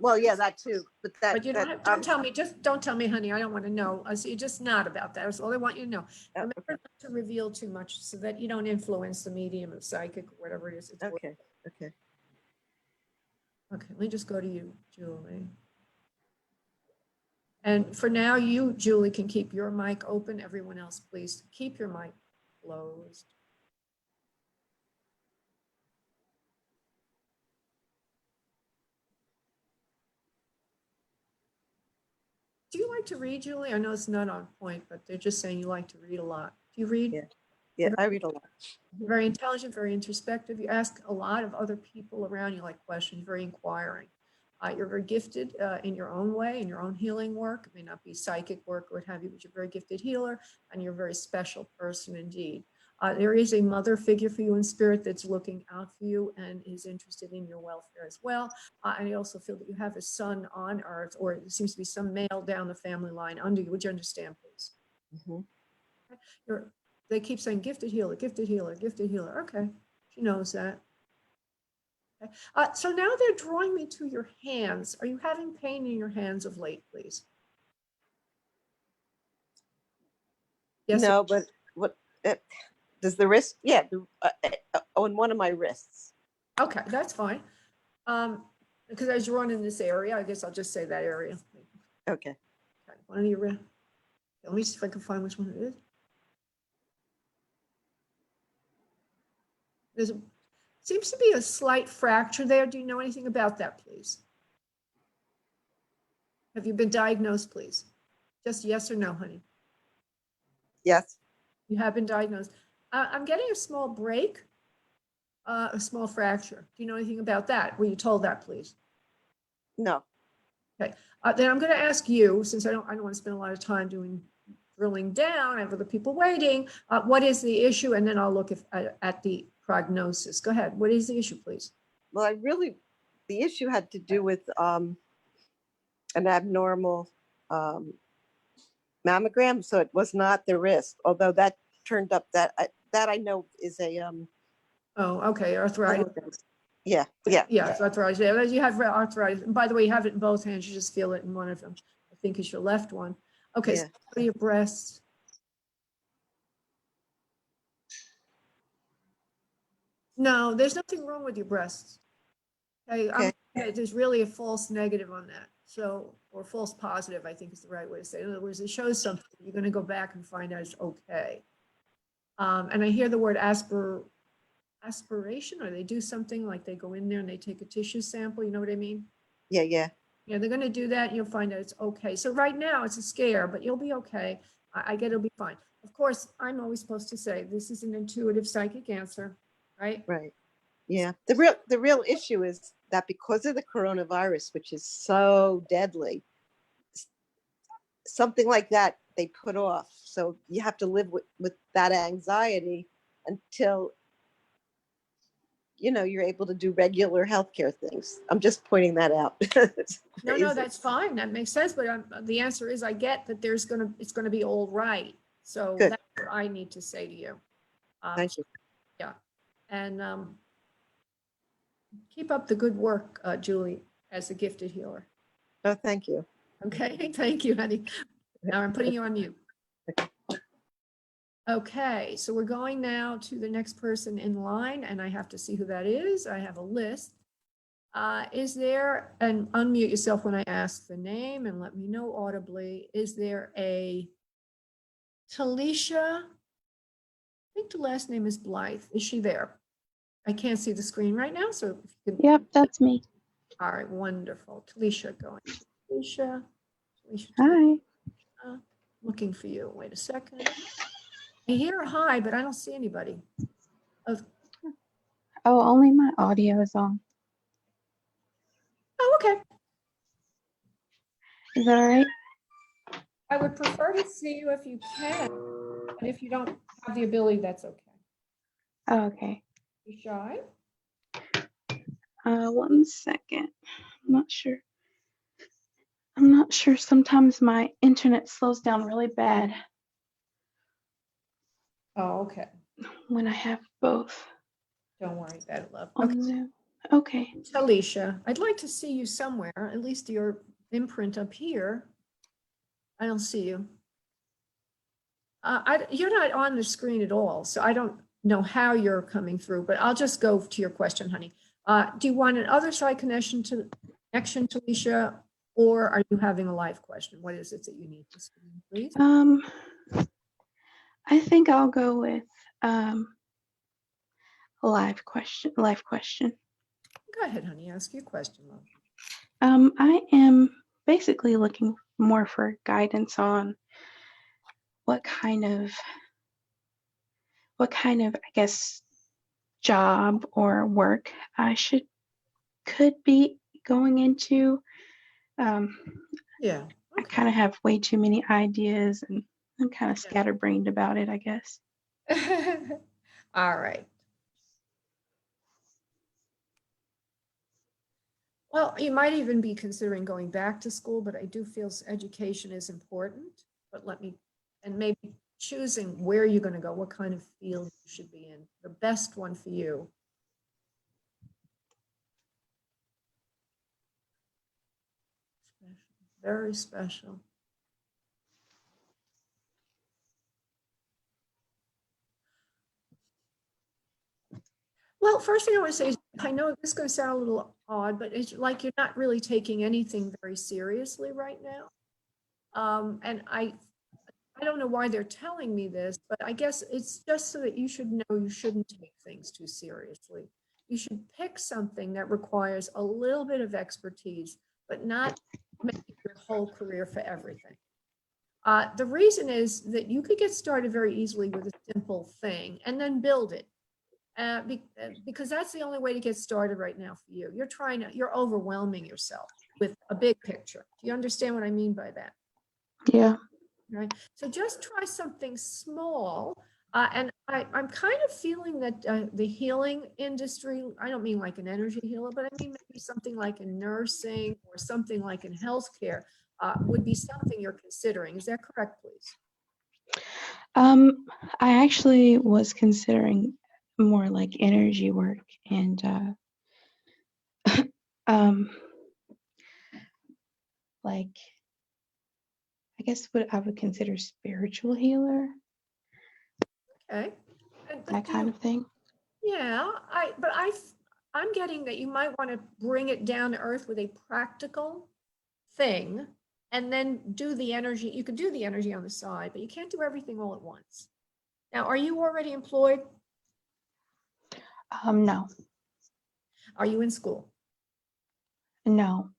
Well, yeah, that too. But But you don't tell me, just don't tell me, honey. I don't want to know. So you just nod about that. That's all I want you to know. Remember okay. not to reveal too much so that you don't influence the medium of psychic or whatever it is. Okay. Okay, let me just go to you, Julie. And for now, you, Julie, can keep your mic open. Everyone else, please keep your mic closed. Do you like to read, Julie? I know it's not on point, but they're just saying you like to read a lot. Do you read? Yeah, I read a lot. You're very intelligent, very introspective. You ask a lot of other people around you like questions, very inquiring. You're very gifted in your own way, in your own healing work. It may not be psychic work or what have you, but you're a very gifted healer and you're a very special person indeed. There is a mother figure for you in spirit that's looking out for you and is interested in your welfare as well. And I also feel that you have a son on earth, or it seems to be some male down the family line under you. Would you understand, please? Mm-hmm. They keep saying gifted healer, gifted healer, gifted healer. Okay, she knows that. Okay. So now they're drawing me to your hands. Are you having pain in your hands of late, please? Yes. No, but what does the wrist? Yeah, on one of my wrists. Okay, that's fine. Because as you're on in this area, I guess I'll just say that area. Okay. One of your wrists. Let me see if I can find which one it is. Seems to be a slight fracture there. Do you know anything about that, please? Have you been diagnosed, please? Just yes or no, honey. Yes. You have been diagnosed. I'm getting a small break, a small fracture. Do you know anything about that? Were you told that, please? No. Okay. Then I'm going to ask you, since I don't want to spend a lot of time drilling down. I have other people waiting. What is the issue? And then I'll look at the prognosis. Go ahead. What is the issue, please? Well, the issue had to do with an abnormal mammogram, so it was not the wrist, although that turned up. That I know is a Oh, okay, one arthritis. of those. Yeah, yeah. Yeah, it's arthritis. Yeah, you have arthritis. And by the way, you have it in both hands. You just feel it in one of them. I think it's your left one. Okay, so Yeah. go to your breasts. No, there's nothing wrong with your breasts. Okay, Okay. there's really a false negative on that. So, or false positive, I think is the right way to say it. In other words, it shows something. You're going to go back and find out it's okay. And I hear the word aspiration, or they do something like they go in there and they take a tissue sample. You know what I mean? Yeah, yeah. Yeah, they're going to do that and you'll find out it's okay. So right now it's a scare, but you'll be okay. I get it'll be fine. Of course, I'm always supposed to say this is an intuitive psychic answer, right? Right. Yeah. The real issue is that because of the coronavirus, which is so deadly, something like that they put off. So you have to live with that anxiety until you're able to do regular healthcare things. I'm just pointing that out. It's No, crazy. that's fine. That makes sense. But the answer is I get that it's going to be all right. So Good. that's what I need to say to you. Thank you. Yeah. And keep up the good work, Julie, as a gifted healer. Oh, thank you. Okay. Thank you, honey. Now I'm putting you on mute. Okay. So we're going now to the next person in line, and I have to see who that is. I have a list. Is there, and unmute yourself when I ask the name and let me know audibly, is there a Talisha? I think the last name is Blythe. Is she there? I can't see the screen right now, so if you can. Yep, that's me. All right, wonderful. Talisha, going. Talisha. Hi. Looking for you. Wait a second. I hear a hi, but I don't see anybody. Oh, Only my audio is on. okay. Is that all right? I would prefer to see you if you can, but if you don't have the ability, that's okay. Oh, okay. You shy? 1 second. I'm not sure. Sometimes my internet slows down really bad Oh, okay. when I have both Don't worry about it, love. on Okay, Zoom. Okay. Alicia, I'd like to see you somewhere, at least your imprint up here. I don't see you. You're not on the screen at all, so I don't know how you're coming through, but I'll just go to your question, honey. Do you want an other side connection, Alicia, or are you having a live question? What is it that you need to screen, please? I think I'll go with a live question. Go ahead, honey. Ask your question, love. I am basically looking more for guidance on what kind of I guess job or work I could be going into. Yeah. I kind of have way too many ideas and I'm kind of scatterbrained about it, I guess. All right. Well, you might even be considering going back to school, but I do feel education is important. But and maybe choosing where you're going to go, what kind of field you should be in, the best one for you. Special, very special. Well, first thing I want to say is, I know this is going to sound a little odd, but it's like you're not really taking anything very seriously right now. And I don't know why they're telling me this, but I guess it's just so that you should know you shouldn't take things too seriously. You should pick something that requires a little bit of expertise, but not make it your whole career for everything. The reason is that you could get started very easily with a simple thing and then build it. Because that's the only way to get started right now for you. You're overwhelming yourself with a big picture. Do you understand what I mean by that? Yeah. Right. So just try something small. And I'm kind of feeling that the healing industry, I don't mean like an energy healer, but I mean maybe something like in nursing or something like in healthcare would be something you're considering. Is that correct, please? I actually was considering more like energy work and um, like I guess what I would consider spiritual healer, Okay. But that do kind you, of thing. yeah, I'm getting that you might want to bring it down to earth with a practical thing and then do the energy. You could do the energy on the side, but you can't do everything all at once. Now, are you already employed? No, Are you in school? no.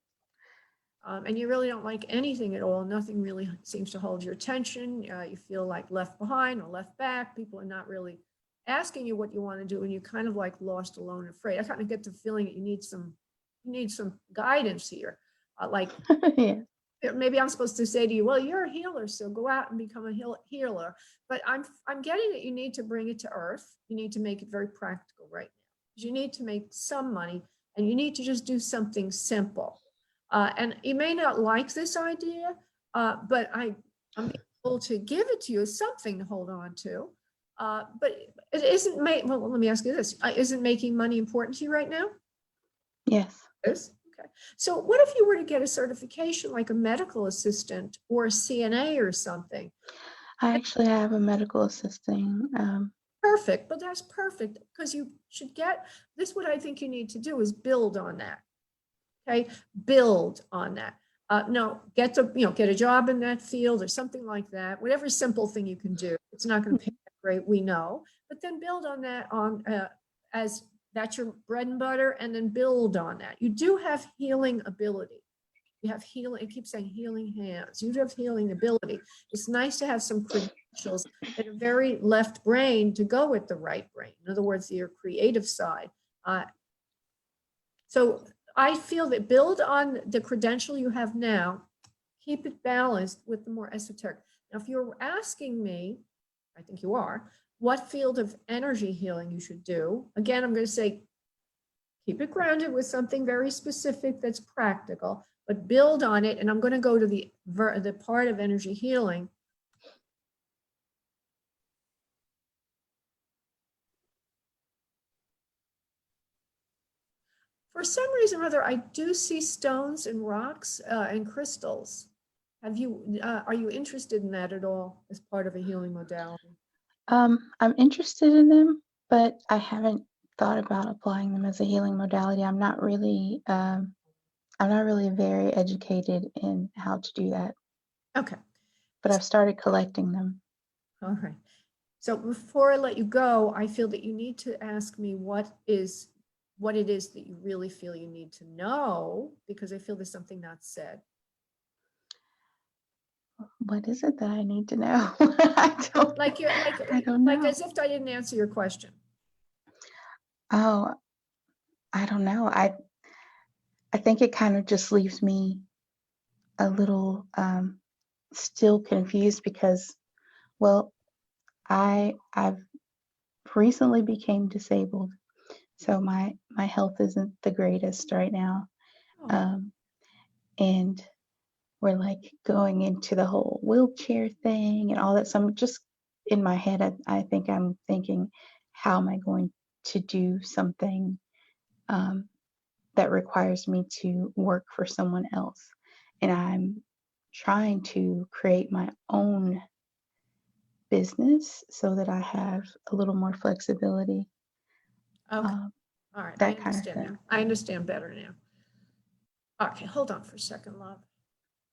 And you really don't like anything at all. Nothing really seems to hold your attention. You feel like left behind or left back. People are not really asking you what you want to do, and you're kind of like lost, alone, and afraid. I kind of get the feeling that you need some guidance here. Like Yeah. maybe I'm supposed to say to you, well, you're a healer, so go out and become a healer. But I'm getting that you need to bring it to earth. You need to make it very practical right now. You need to make some money, and you need to just do something simple. And you may not like this idea, but I'm being able to give it to you as something to hold on to. But it isn't well, let me ask you this. Isn't making money important to you right now? Yes. Yes. Okay. So what if you were to get a certification like a medical assistant or a CNA or something? I actually have a medical assisting. Perfect, but that's perfect because you should get this. What I think you need to do is build on that. Okay, build on that. No, get a job in that field or something like that. Whatever simple thing you can do. It's not going to pay that great, we know, but then build on that as that's your bread and butter, and then build on that. You do have healing ability. You have healing. It keeps saying healing hands. You have healing ability. It's nice to have some credentials that are very left brain to go with the right brain. In other words, your creative side. So I feel that build on the credential you have now, keep it balanced with the more esoteric. Now, if you're asking me, I think you are, what field of energy healing you should do, again, I'm going to say keep it grounded with something very specific that's practical, but build on it. And I'm going to go to the part of energy healing. For some reason or other, I do see stones and rocks and crystals. Are you interested in that at all as part of a healing modality? I'm interested in them, but I haven't thought about applying them as a healing modality. I'm not really very educated in how to do that, Okay, but I've started collecting them. all right. So before I let you go, I feel that you need to ask me what it is that you really feel you need to know, because I feel there's something not said. What is it that I need to know? I don't Like know. as if I didn't answer your question. Oh, I don't know. I think it kind of just leaves me a little still confused because, well, I've recently became disabled, so my health isn't the greatest right now, Oh, and we're like going into the whole wheelchair thing and all that. So I'm just in my head. I think I'm thinking, how am I going to do something that requires me to work for someone else? And I'm trying to create my own business so that I have a little more flexibility. okay. All right. I That kind of understand now. thing. I understand better now. Okay, hold on for a second, love.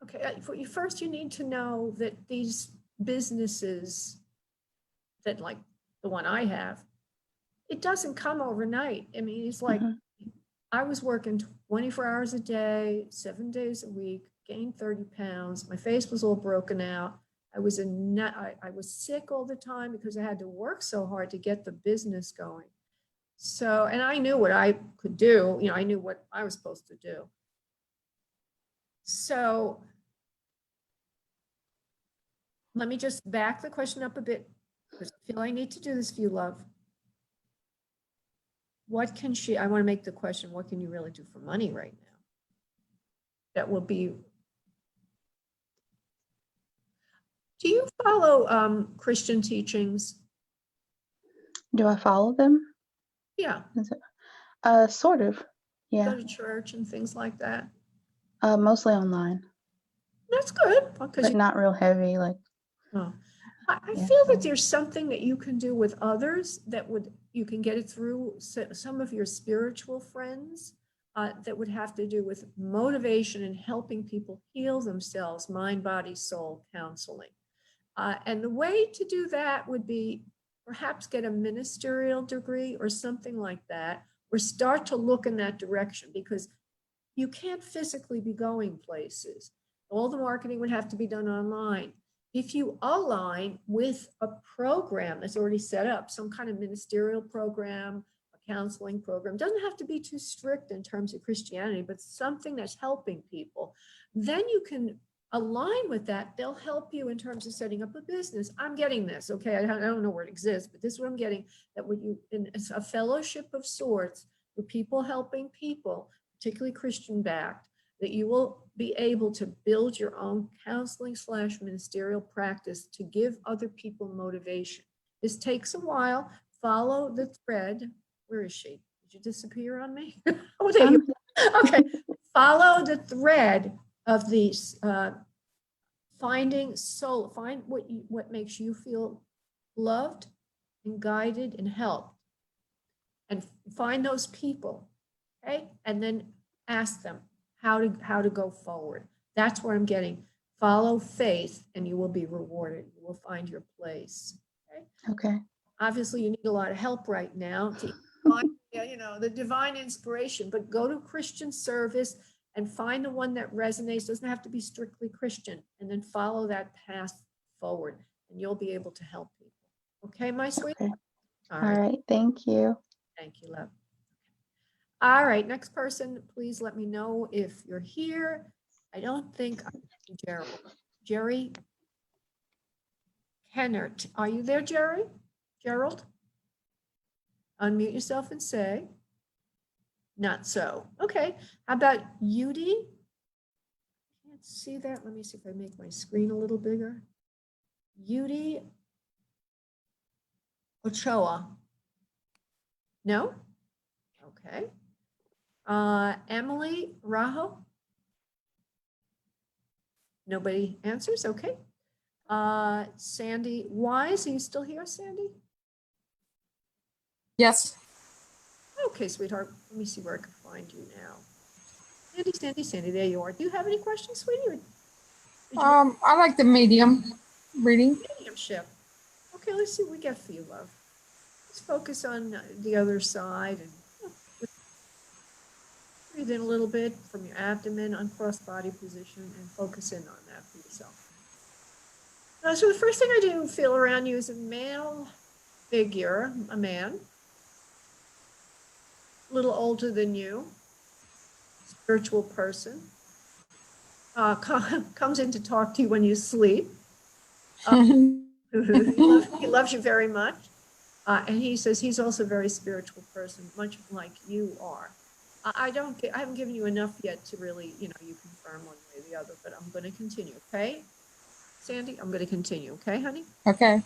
Okay, first you need to know that these businesses that like the one I have, it doesn't come overnight. I mean, it's like I was working 24 hours a day, 7 days a week, gained 30 pounds. My face was all broken out. I was sick all the time because I had to work so hard to get the business going. So, and I knew what I could do. I knew what I was supposed to do. So let me just back the question up a bit because I feel I need to do this for you, love. I want to make the question, what can you really do for money right now? That will be, Do you follow Christian teachings? Do I follow them? Yeah, Sort of. go Yeah. to church and things like that. Mostly online, That's good because but not real heavy. Like, oh, I yeah. feel that there's something that you can do with others that you can get it through some of your spiritual friends that would have to do with motivation and helping people heal themselves, mind, body, soul counseling. And the way to do that would be perhaps get a ministerial degree or something like that, or start to look in that direction, because you can't physically be going places. All the marketing would have to be done online. If you align with a program that's already set up, some kind of ministerial program, a counseling program, doesn't have to be too strict in terms of Christianity, but something that's helping people, then you can align with that. They'll help you in terms of setting up a business. I'm getting this, okay? I don't know where it exists, but this is what I'm getting, that when you, in a fellowship of sorts, with people helping people, particularly Christian backed, that you will be able to build your own counseling / ministerial practice to give other people motivation. This takes a while. Follow the thread. Where is she? Did you disappear on me? Oh, there you are. Okay. Follow the thread of these finding soul. Find what makes you feel loved and guided and helped, and find those people. Okay, and then ask them how to go forward. That's what I'm getting. Follow faith and you will be rewarded. You will find your place. Okay. Okay. Obviously, you need a lot of help right now to find, the divine inspiration, but go to Christian service and find the one that resonates. Doesn't have to be strictly Christian, and then follow that path forward, and you'll be able to help people. Okay, my sweet. Okay. All All right. right. Thank you. Thank you, love. All right, next person, please let me know if you're here. I don't think I see Gerald. Jerry Kennert, are you there, Jerry? Gerald? Unmute yourself and say. Not so. Okay, how about Yudi? Can't see that. Let me see if I make my screen a little bigger. Yudi Ochoa. No? Okay. Emily Rajo? Nobody answers, okay. Sandy Wise, are you still here, Sandy? Yes. Okay, sweetheart, let me see where I can find you now. Sandy, there you are. Do you have any questions, sweetie? Or did you I like the medium reading. mediumship? Okay, let's see what we get for you, love. Let's focus on the other side and breathe in a little bit from your abdomen, uncrossed body position, and focus in on that for yourself. So the first thing I do feel around you is a male figure, a man, a little older than you, spiritual person, comes in to talk to you when you sleep. He loves you very much. And he says he's also a very spiritual person, much like you are. I haven't given you enough yet to really, you confirm one way or the other, but I'm going to continue, okay? Sandy, I'm going to continue, okay, honey? Okay. All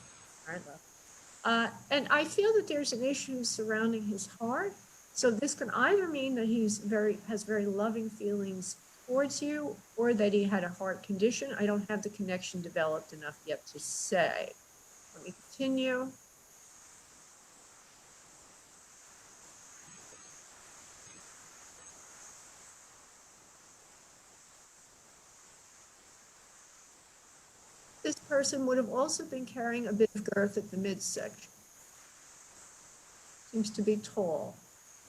right, love. And I feel that there's an issue surrounding his heart. So this can either mean that has very loving feelings towards you, or that he had a heart condition. I don't have the connection developed enough yet to say. Let me continue. This person would have also been carrying a bit of girth at the midsection. Seems to be tall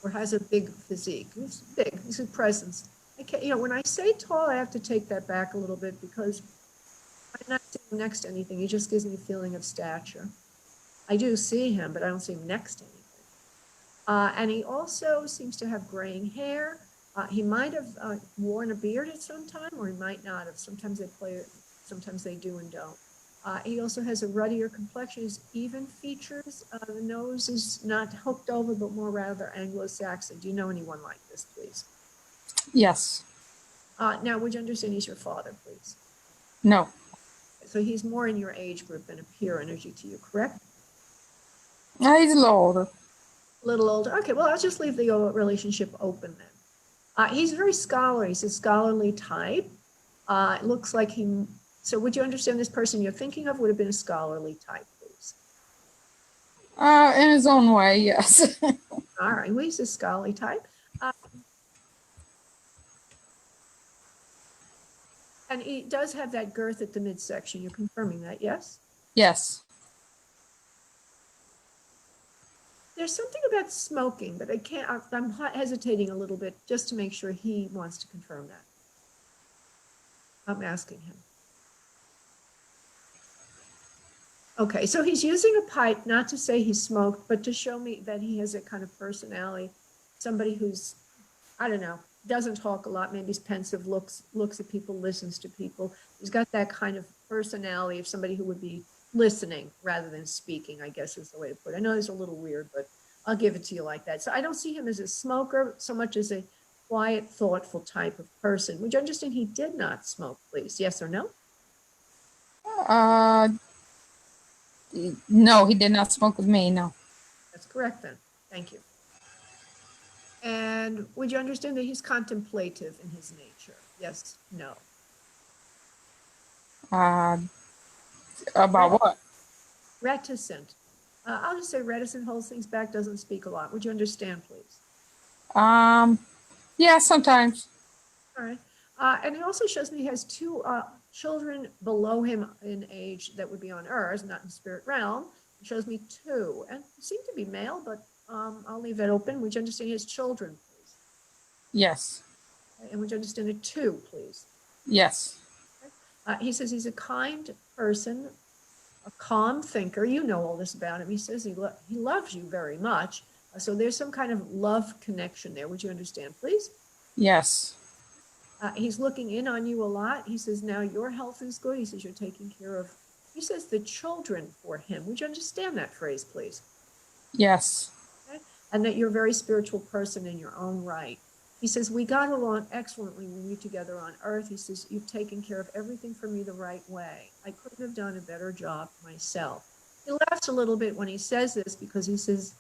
or has a big physique. He's big, he's a presence. When I say tall, I have to take that back a little bit because I'm not sitting next to anything. He just gives me a feeling of stature. I do see him, but I don't see him next to anything. And he also seems to have graying hair. He might have worn a beard at some time, or he might not have. Sometimes they do and don't. He also has a ruddier complexion, his even features. The nose is not hooked over, but more rather Anglo-Saxon. Do you know anyone like this, please? Yes. Now, would you understand he's your father, please? No. So he's more in your age group than a peer energy to you, correct? He's a little older. A little older. Okay, well, I'll just leave the relationship open then. He's very scholarly. He's a scholarly type. It looks like he, so would you understand this person you're thinking of would have been a scholarly type, please? In his own way, yes. All right, well, he's a scholarly type. And he does have that girth at the midsection. You're confirming that, yes? Yes. There's something about smoking, but I can't, I'm hesitating a little bit just to make sure he wants to confirm that. I'm asking him. Okay, so he's using a pipe, not to say he smoked, but to show me that he has a kind of personality, somebody who's, I don't know, doesn't talk a lot, maybe he's pensive, looks at people, listens to people. He's got that kind of personality of somebody who would be listening rather than speaking, I guess is the way to put it. I know it's a little weird, but I'll give it to you like that. So I don't see him as a smoker so much as a quiet, thoughtful type of person. Would you understand he did not smoke, please? Yes or no? Uh, no, he did not smoke with me. No. That's correct then. Thank you. And would you understand that he's contemplative in his nature? Yes, no. About what? Reticent. I'll just say reticent, holds things back, doesn't speak a lot. Would you understand, please? Yeah, sometimes. All right. And it also shows me he has two children below him in age that would be on Earth, not in spirit realm. It shows me two, and they seem to be male, but I'll leave that open. Would you understand he has children, please? Yes. And would you understand a two, please? Yes. He says he's a kind person, a calm thinker. You know all this about him. He says he loves you very much. So there's some kind of love connection there. Would you understand, please? Yes. He's looking in on you a lot. He says now your health is good. He says you're taking care of, he says the children for him. Would you understand that phrase, please? Yes. Okay? And that you're a very spiritual person in your own right. He says, we got along excellently when we were together on Earth. He says, you've taken care of everything for me the right way. I couldn't have done a better job myself. He laughs a little bit when he says this because he says,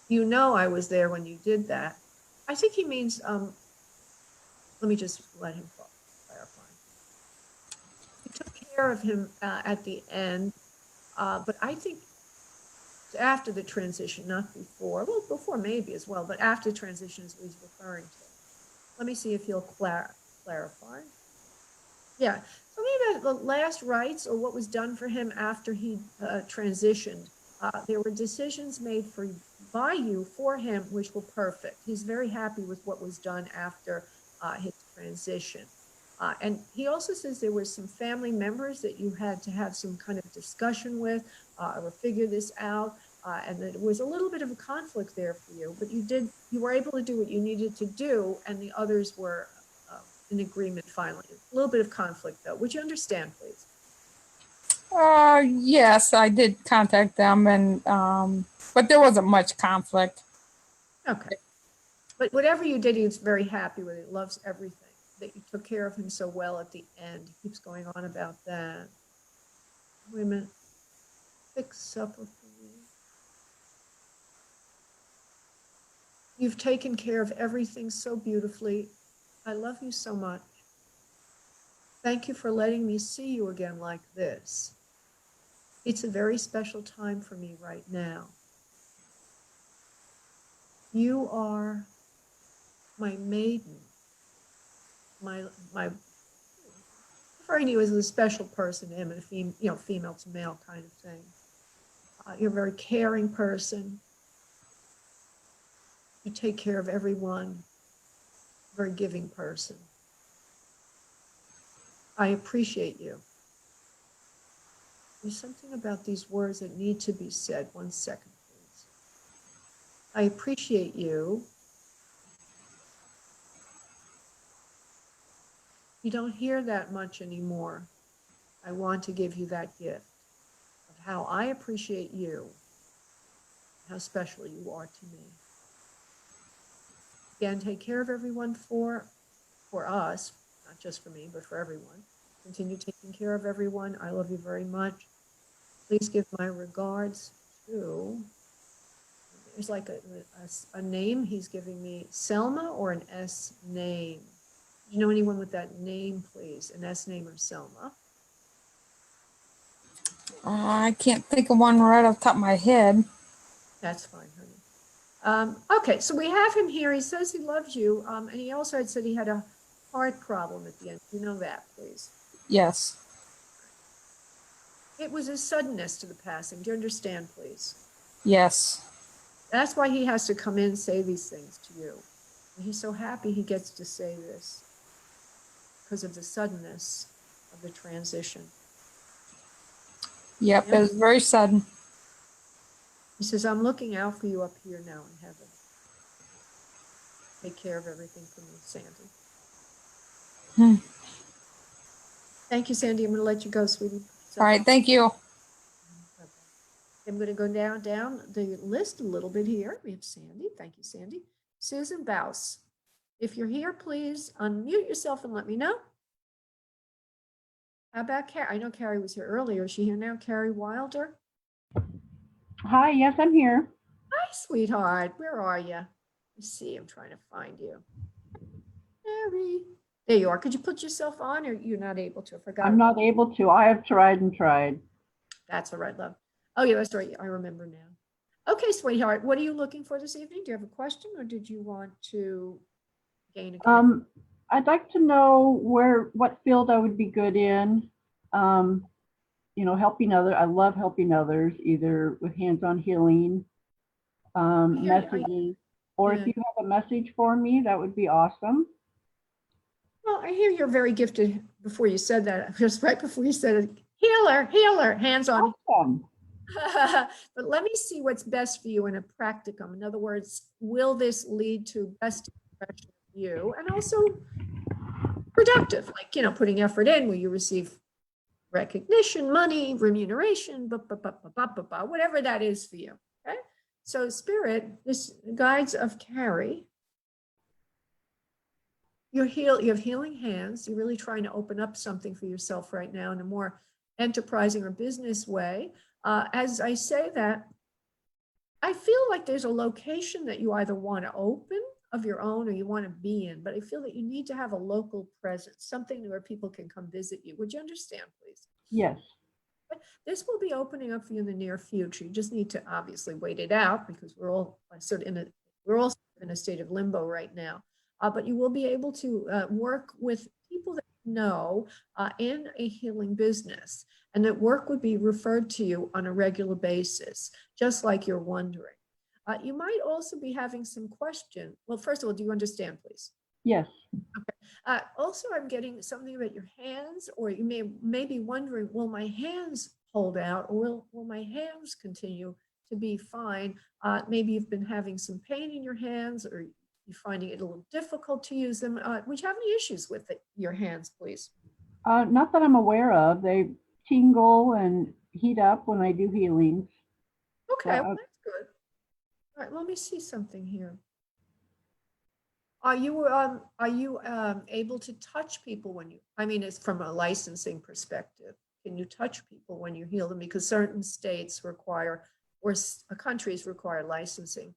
you know I was there when you did that. I think he means, let me just let him clarify. He took care of him at the end, but I think after the transition, not before. Well, before maybe as well, but after transition is what he's referring to. Let me see if he'll clarify. Yeah, something about the last rites or what was done for him after he transitioned. There were decisions made by you for him, which were perfect. He's very happy with what was done after his transition. And he also says there were some family members that you had to have some kind of discussion with or figure this out. And that it was a little bit of a conflict there for you, but you were able to do what you needed to do, and the others were in agreement finally. A little bit of conflict though. Would you understand, please? Yes, I did contact them, and but there wasn't much conflict. Okay. But whatever you did, he was very happy with it. Loves everything. That you took care of him so well at the end. He keeps going on about that. Wait a minute. Fix supper for me. You've taken care of everything so beautifully. I love you so much. Thank you for letting me see you again like this. It's a very special time for me right now. You are my maiden, my referring to you as a special person, him, and a female to male kind of thing. You're a very caring person. You take care of everyone. Very giving person. I appreciate you. There's something about these words that need to be said. 1 second, please. I appreciate you. You don't hear that much anymore. I want to give you that gift of how I appreciate you, how special you are to me. Again, take care of everyone for us, not just for me, but for everyone. continue taking care of everyone. I love you very much. Please give my regards to, there's like a name he's giving me, Selma or an S name. Do you know anyone with that name, please? An S name or Selma? I can't think of one right off the top of my head. That's fine, honey. Okay, so we have him here. He says he loves you. And he also had said he had a heart problem at the end. You know that, please. Yes. It was a suddenness to the passing. Do you understand, please? Yes. That's why he has to come in and say these things to you. And he's so happy he gets to say this because of the suddenness of the transition. Yep, Yep. it was very sudden. He says, I'm looking out for you up here now in heaven. Take care of everything for me, Sandy. Hmm. Thank you, Sandy. I'm going to let you go, sweetie. All right, thank you. Bye-bye. I'm going to go down the list a little bit here. We have Sandy. Thank you, Sandy. Susan Baus. If you're here, please unmute yourself and let me know. How about Carrie? I know Carrie was here earlier. Is she here now? Carrie Wilder? Hi, yes, I'm here. Hi, sweetheart. Where are you? Let's see. I'm trying to find you. Carrie. There you are. Could you put yourself on or you're not able to? I forgot. I'm not able to. I have tried and tried. That's all right, love. Oh, yeah, that's right. I remember now. Okay, sweetheart. What are you looking for this evening? Do you have a question or did you want to gain a connection? I'd like to know what field I would be good in. Helping others. I love helping others, either with hands-on healing, messages, or yeah. if you have a message for me, that would be awesome. Well, I hear you're very gifted before you said that. Just right before you said it, healer, hands-on. Awesome. But let me see what's best for you in a practicum. In other words, will this lead to best expression of you and also productive, like, putting effort in where you receive recognition, money, remuneration, whatever that is for you. Okay. So Spirit, this guides of Carrie, you have healing hands. You're really trying to open up something for yourself right now in a more enterprising or business way. As I say that, I feel like there's a location that you either want to open of your own or you want to be in, but I feel that you need to have a local presence, something where people can come visit you. Would you understand, please? Yes. This will be opening up for you in the near future. You just need to obviously wait it out because we're all in a state of limbo right now. But you will be able to work with people that you know in a healing business, and that work would be referred to you on a regular basis, just like you're wondering. You might also be having some question. Well, first of all, do you understand, please? Yes. Okay. Also, I'm getting something about your hands, or you may be wondering, will my hands hold out, or will my hands continue to be fine? Maybe you've been having some pain in your hands, or you're finding it a little difficult to use them. Would you have any issues with your hands, please? Not that I'm aware of. They tingle and heat up when I do healings. Okay, well, that's good. All right, let me see something here. Are you able to touch people when it's from a licensing perspective? Can you touch people when you heal them? Because certain states require, or countries require licensing.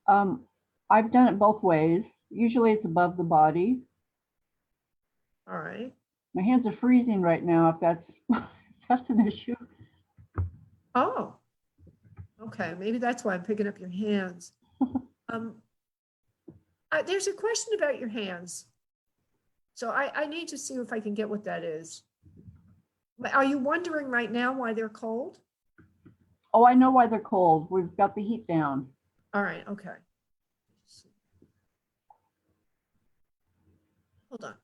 I've done it both ways. Usually it's above the body. All right. My hands are freezing right now, if that's an issue. Oh, okay. Maybe that's why I'm picking up your hands. There's a question about your hands. So I need to see if I can get what that is. Are you wondering right now why they're cold? Oh, I know why they're cold. We've got the heat down. All right, okay. Hold on.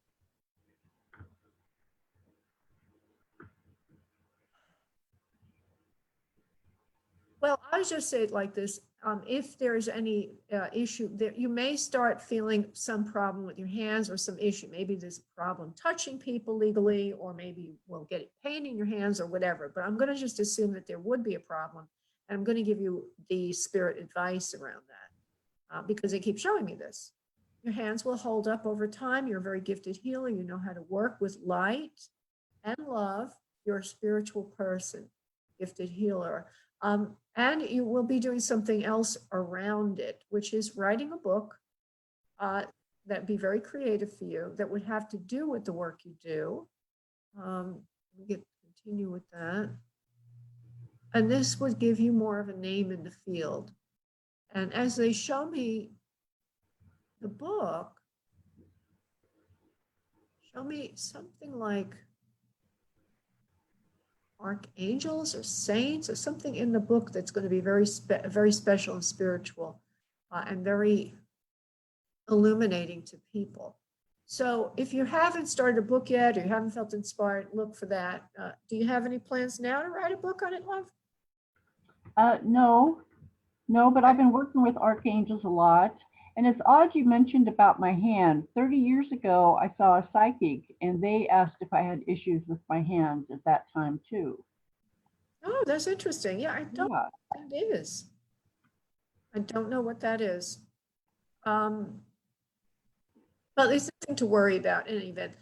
Well, I just say it like this. If there's any issue, you may start feeling some problem with your hands or some issue. Maybe there's a problem touching people legally, or maybe you will get pain in your hands or whatever. But I'm going to just assume that there would be a problem. And I'm going to give you the spirit advice around that because they keep showing me this. Your hands will hold up over time. You're a very gifted healer. You know how to work with light and love. You're a spiritual person, gifted healer. And you will be doing something else around it, which is writing a book that'd be very creative for you, that would have to do with the work you do. Continue with that. And this would give you more of a name in the field. And as they show me the book, show me something like archangels or saints or something in the book that's going to be very special and spiritual and very illuminating to people. So if you haven't started a book yet or you haven't felt inspired, look for that. Do you have any plans now to write a book on it, love? No, but I've been working with archangels a lot. And it's odd you mentioned about my hand. 30 years ago, I saw a psychic and they asked if I had issues with my hands at that time too. Oh, that's interesting. Yeah, I don't Yeah. know what that is. I don't know what that is. But it's nothing to worry about in any event.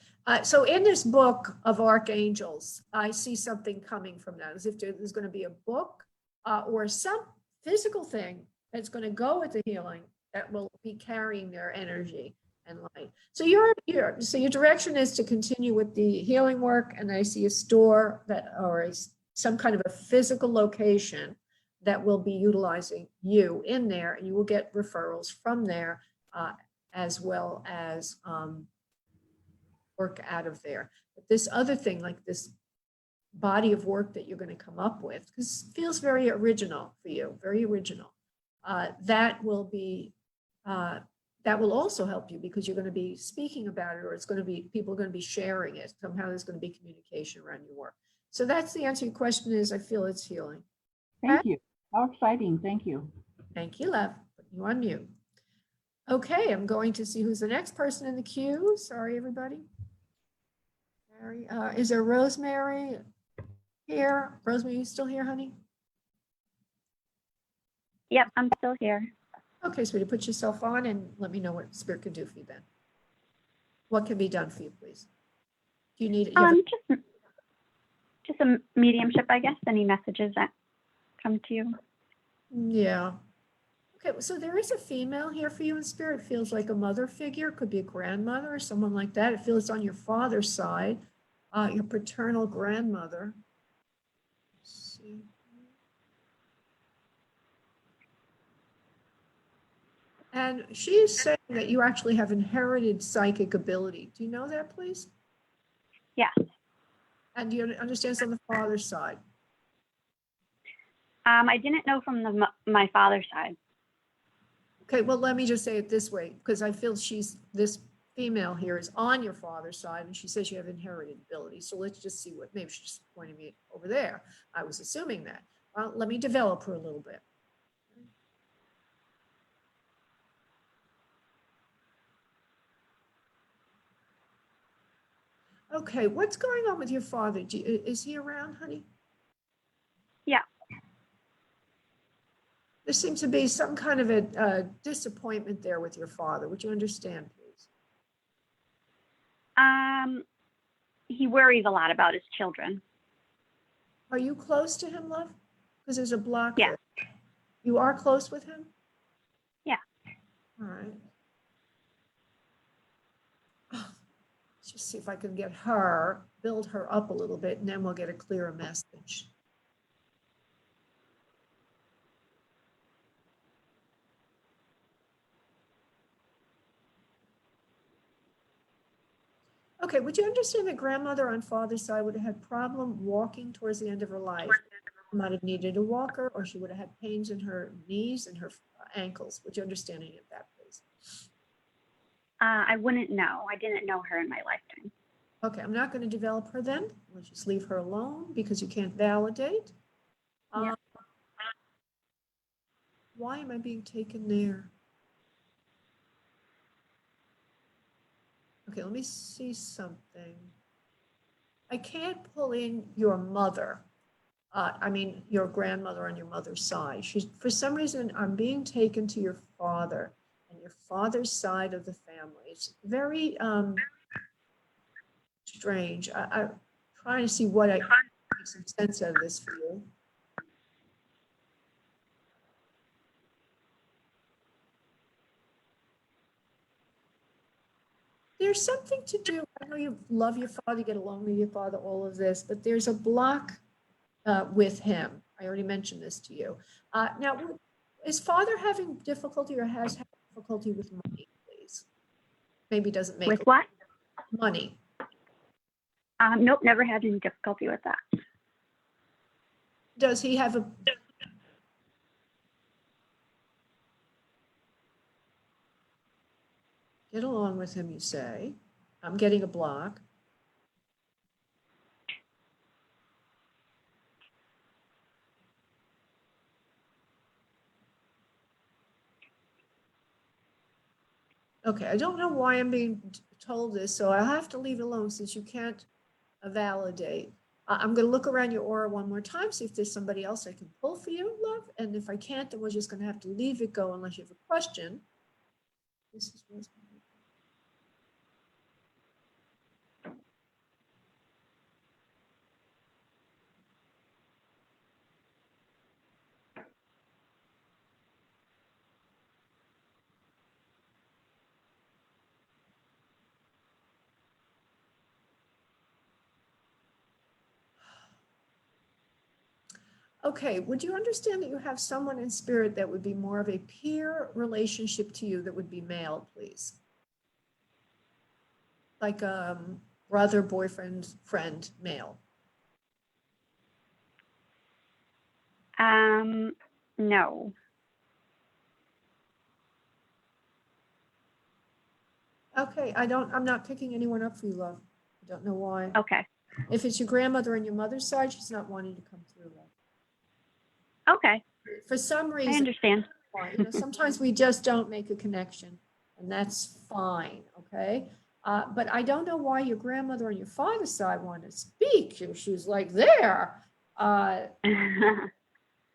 So in this book of archangels, I see something coming from that, as if there's going to be a book or some physical thing that's going to go with the healing that will be carrying their energy and light. So your direction is to continue with the healing work, and I see a store that or some kind of a physical location that will be utilizing you in there, and you will get referrals from there. As well as work out of there. But this other thing, like this body of work that you're going to come up with, because it feels very original for you, very original. That will also help you because you're going to be speaking about it, or it's going to be, people are going to be sharing it. Somehow there's going to be communication around your work. So that's the answer to your question is, I feel it's healing. Thank you. How exciting. Thank you. Thank you, love. Put you on mute. Okay, I'm going to see who's the next person in the queue. Sorry, everybody. Mary, is there Rosemary here? Rosemary, you still here, honey? Yep, I'm still here. Okay, sweetie, put yourself on and let me know what Spirit can do for you then. What can be done for you, please? Do you need Just a mediumship, I guess. Any messages that come to you? Yeah. Okay, so there is a female here for you in spirit. It feels like a mother figure, could be a grandmother or someone like that. It feels on your father's side, your paternal grandmother. Let's see. And she is saying that you actually have inherited psychic ability. Do you know that, please? Yes. And do you understand it's on the father's side? I didn't know from my father's side. Okay, well, let me just say it this way, because I feel this female here is on your father's side, and she says you have inherited ability. So let's just see what, maybe she's just pointing me over there. I was assuming that. Well, let me develop her a little bit. Okay, what's going on with your father? Is he around, honey? Yeah. There seems to be some kind of a disappointment there with your father. Would you understand, please? He worries a lot about his children. Are you close to him, love? Because there's a block Yeah. there. You are close with him? Yeah. All right. Let's just see if I can get her, build her up a little bit, and then we'll get a clearer message. Okay, would you understand that grandmother on father's side would have had problem walking towards the end of her life? Might have needed a walker, or she would have had pains in her knees and her ankles. Would you understand any of that, please? I wouldn't know. I didn't know her in my lifetime. Okay, I'm not going to develop her then. Let's just leave her alone because you can't validate. Yeah. Why am I being taken there? Okay, let me see something. I can't pull in your mother. I mean, your grandmother on your mother's side. For some reason, I'm being taken to your father, and your father's side of the family. It's very strange. I'm trying to see what I make some sense out of this for you. There's something to do. I know you love your father, you get along with your father, all of this, but there's a block with him. I already mentioned this to you. Now, is father having difficulty or has had difficulty with money, please? Maybe doesn't make With what? money. Nope, never had any difficulty with that. Does he have a get along with him, you say? I'm getting a block. Okay, I don't know why I'm being told this, so I'll have to leave it alone since you can't validate. I'm going to look around your aura one more time, see if there's somebody else I can pull for you, love. And if I can't, then we're just going to have to leave it go unless you have a question. This is Rosemary. Okay, would you understand that you have someone in spirit that would be more of a peer relationship to you that would be male, please? Like brother, boyfriend, friend, male. No. Okay, I'm not picking anyone up for you, love. I don't know why. Okay. If it's your grandmother on your mother's side, she's not wanting to come through, love. Okay. For some I reason, understand. you know, sometimes we just don't make a connection, and that's fine, okay? But I don't know why your grandmother on your father's side wanted to speak. She was like there.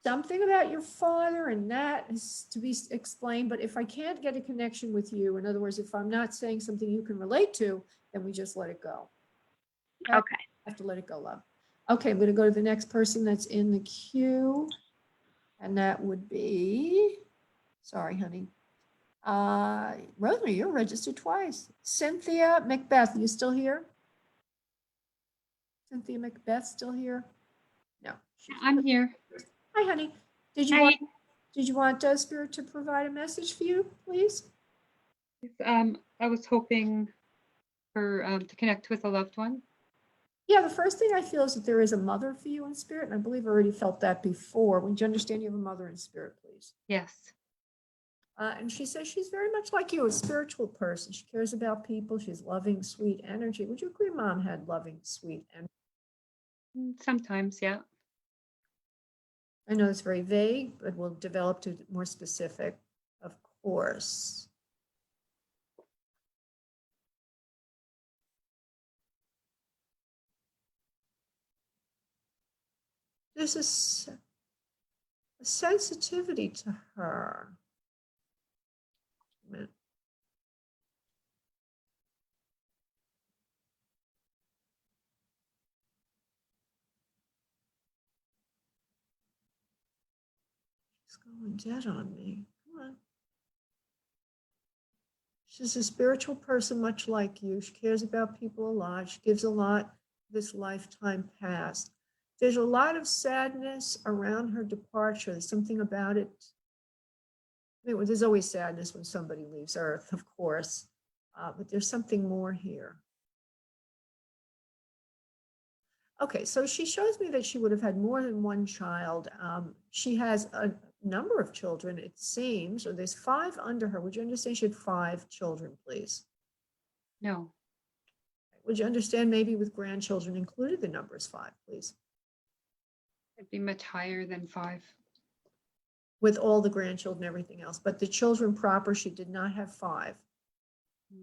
Something about your father and that is to be explained, but if I can't get a connection with you, in other words, if I'm not saying something you can relate to, then we just let it go. Okay. I have to let it go, love. Okay, I'm going to go to the next person that's in the queue. And that would be, sorry, honey. Rosemary, you're registered twice. Cynthia Macbeth, you still here? Cynthia Macbeth still here? No. I'm here. Hi, honey. Did you want Spirit to provide a message for you, please? I was hoping for to connect with a loved one. Yeah, the first thing I feel is that there is a mother for you in spirit, and I believe I already felt that before. Would you understand you have a mother in spirit, please? Yes. And she says she's very much like you, a spiritual person. She cares about people. She's loving, sweet energy. Would you agree mom had loving, sweet energy? Sometimes, yeah. I know it's very vague, but we'll develop to more specific, of course. There's a sensitivity to her. She's going dead on me. Come on. She's a spiritual person, much like you. She cares about people a lot. She gives a lot this lifetime past. There's a lot of sadness around her departure. There's something about it. I mean, there's always sadness when somebody leaves Earth, of course, but there's something more here. Okay, so she shows me that she would have had more than one child. She has a number of children, it seems, or there's 5 under her. Would you understand she had 5 children, please? No. Would you understand maybe with grandchildren included the number is 5, please? It'd be much higher than 5. With all the grandchildren and everything else, but the children proper, she did not have 5.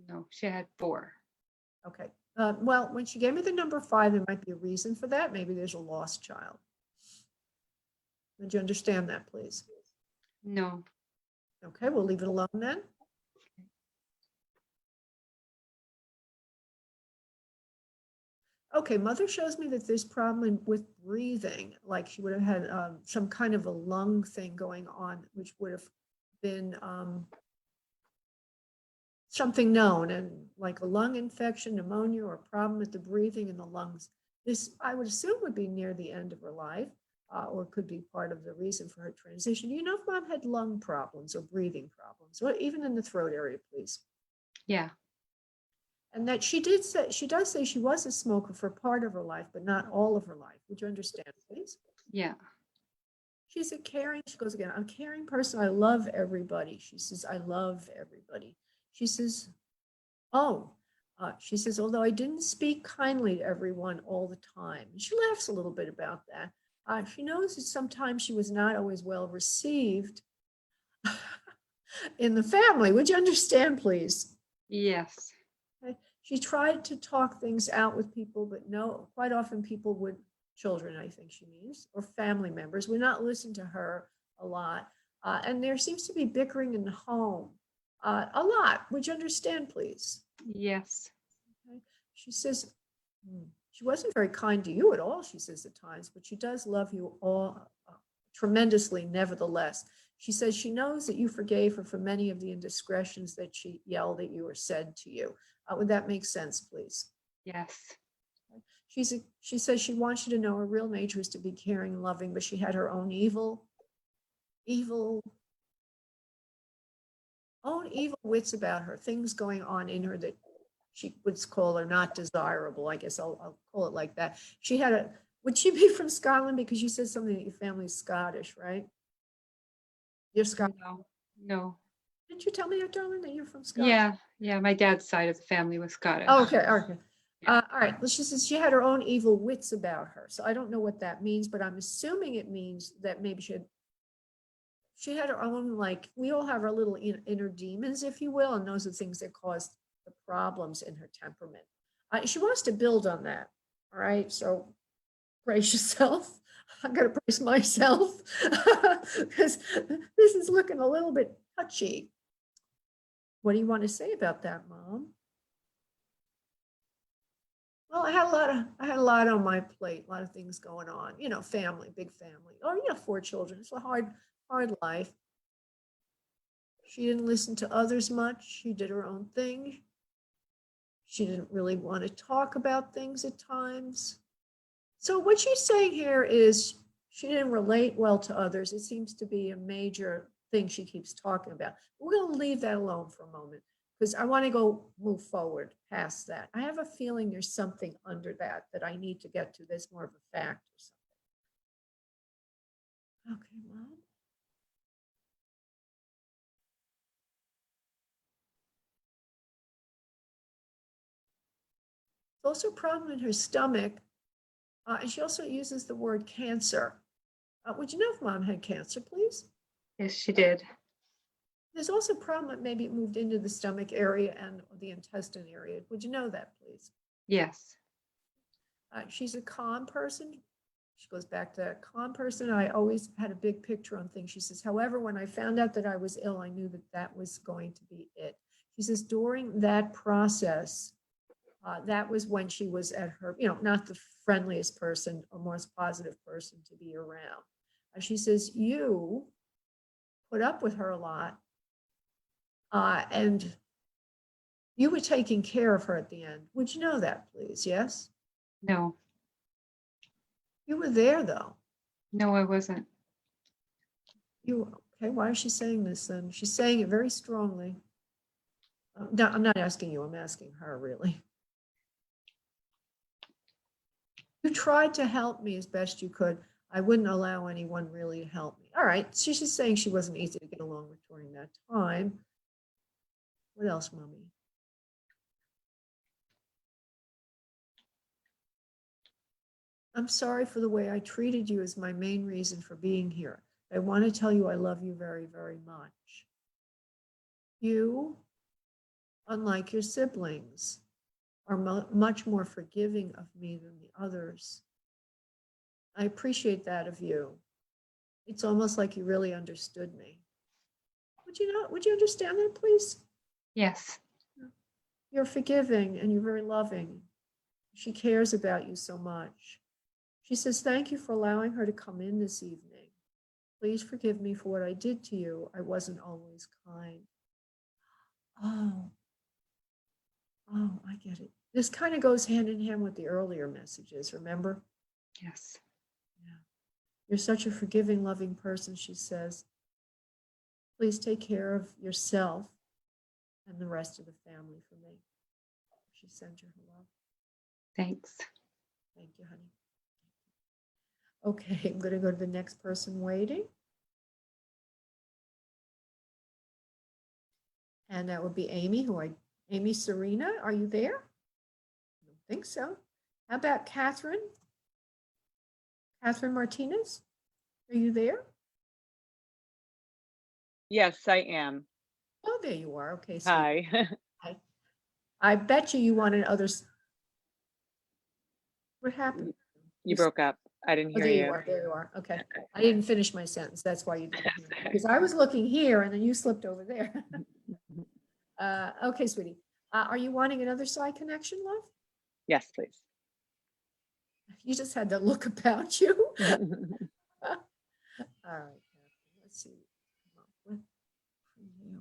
No, she had 4. Okay. Well, when she gave me the number 5, there might be a reason for that. Maybe there's a lost child. Would you understand that, please? No. Okay, we'll leave it alone then. Okay, mother shows me that there's problem with breathing, like she would have had some kind of a lung thing going on, which would have been something known, and like a lung infection, pneumonia, or a problem with the breathing in the lungs. This, I would assume, would be near the end of her life, or could be part of the reason for her transition. Do you know if mom had lung problems or breathing problems, or even in the throat area, please? Yeah. And that she does say she was a smoker for part of her life, but not all of her life. Would you understand, please? Yeah. She's a caring, she goes again, I'm a caring person. I love everybody. She says, I love everybody. She says, oh, she says, although I didn't speak kindly to everyone all the time. She laughs a little bit about that. She knows that sometimes she was not always well received in the family. Would you understand, please? Yes. She tried to talk things out with people, but no, quite often people would, children, I think she means, or family members, would not listen to her a lot. And there seems to be bickering in the home a lot. Would you understand, please? Yes. Okay. She says, she wasn't very kind to you at all, she says at times, but she does love you all tremendously, nevertheless. She says she knows that you forgave her for many of the indiscretions that she yelled at you or said to you. Would that make sense, please? Yes. She says she wants you to know her real nature is to be caring and loving, but she had her own evil wits about her, things going on in her that she would call are not desirable. I guess I'll call it like that. She had would she be from Scotland? Because you said something that your family's Scottish, right? You're Scottish. No. No. Didn't you tell me that, darling, that you're from Scotland? Yeah. Yeah. My dad's side of the family was Scottish. Oh, okay. Okay. Yeah. All right. Well, she says she had her own evil wits about her. So I don't know what that means, but I'm assuming it means that maybe she had her own, like, we all have our little inner demons, if you will, and those are the things that cause the problems in her temperament. She wants to build on that. All right. So brace yourself. I'm going to brace myself because this is looking a little bit touchy. What do you want to say about that, Mom? Well, I had a lot on my plate, a lot of things going on, you know, family, big family, or, you know, 4 children. It's a hard life. She didn't listen to others much. She did her own thing. She didn't really want to talk about things at times. So what she's saying here is she didn't relate well to others. It seems to be a major thing she keeps talking about. We're going to leave that alone for a moment because I want to move forward past that. I have a feeling there's something under that I need to get to. There's more of a fact or something. Okay, Mom. There's also a problem in her stomach. And she also uses the word cancer. Would you know if Mom had cancer, please? Yes, she did. There's also a problem that maybe it moved into the stomach area and the intestine area. Would you know that, please? Yes. She's a calm person. She goes back to that calm person. I always had a big picture on things. She says, however, when I found out that I was ill, I knew that that was going to be it. She says, during that process, that was when she was at her, you know, not the friendliest person or most positive person to be around. She says, you put up with her a lot. And you were taking care of her at the end. Would you know that, please? Yes? No. You were there, though. No, I wasn't. Okay, why is she saying this then? She's saying it very strongly. No, I'm not asking you, I'm asking her, really. You tried to help me as best you could. I wouldn't allow anyone really to help me. All right, she's just saying she wasn't easy to get along with during that time. What else, Mommy? I'm sorry for the way I treated you as my main reason for being here. I want to tell you I love you very, very much. You, unlike your siblings, are much more forgiving of me than the others. I appreciate that of you. It's almost like you really understood me. Would you understand that, please? Yes. You're forgiving and you're very loving. She cares about you so much. She says, thank you for allowing her to come in this evening. Please forgive me for what I did to you. I wasn't always kind. Oh, I get it. This kind of goes hand in hand with the earlier messages, remember? Yes. Yeah. You're such a forgiving, loving person, she says. Please take care of yourself and the rest of the family for me. She sent you her love. Thanks. Thank you, honey. Okay, I'm going to go to the next person waiting. And that would be Amy, Amy Serena, are you there? I don't think so. How about Catherine? Catherine Martinez, are you there? Yes, I am. Oh, there you are. Okay, sweet. Hi. I bet you wanted others. What happened? You broke up. I didn't Oh, hear there you. you are. There you are. Okay. I didn't finish my sentence. That's why you didn't hear me. Because I was looking here and then you slipped over there. Okay, sweetie. Are you wanting another side connection, love? Yes, please. You just had that look about you. All right, Catherine, let's see. Come up with for you.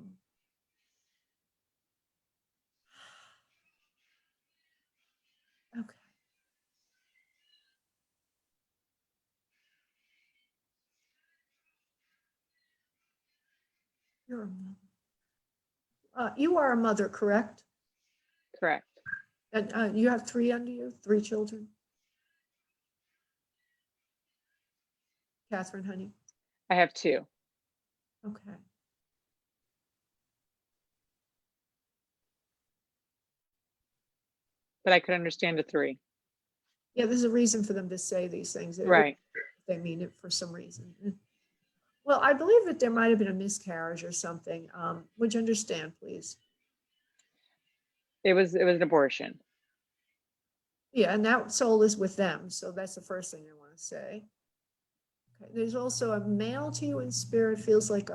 Okay. You're a mother. You are a mother, correct? Correct. And you have 3 under you, 3 children? Catherine, honey? I have 2. Okay. But I could understand a 3. Yeah, there's a reason for them to say these things. Right. They mean it for some reason. Well, I believe that there might have been a miscarriage or something. Would you understand, please? It was an abortion. Yeah, and that soul is with them. So that's the first thing I want to say. Okay. There's also a male to you in spirit, feels like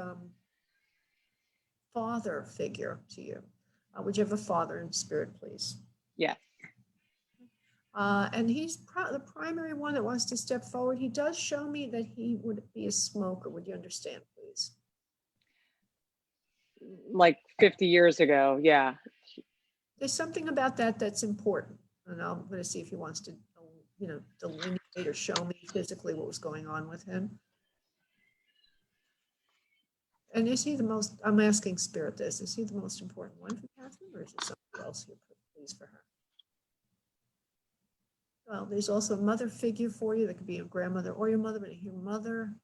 father figure to you. Would you have a father in spirit, please? Yes. And he's the primary one that wants to step forward. He does show me that he would be a smoker. Would you understand, please? Like 50 years ago. Yeah. There's something about that that's important. And I'm going to see if he wants to, delineate or show me physically what was going on with him. And is he the most, I'm asking spirit this, is he the most important one for Catherine, or is it somebody else here, please, for her? Well, there's also a mother figure for you. That could be your grandmother or your mother, but your mother,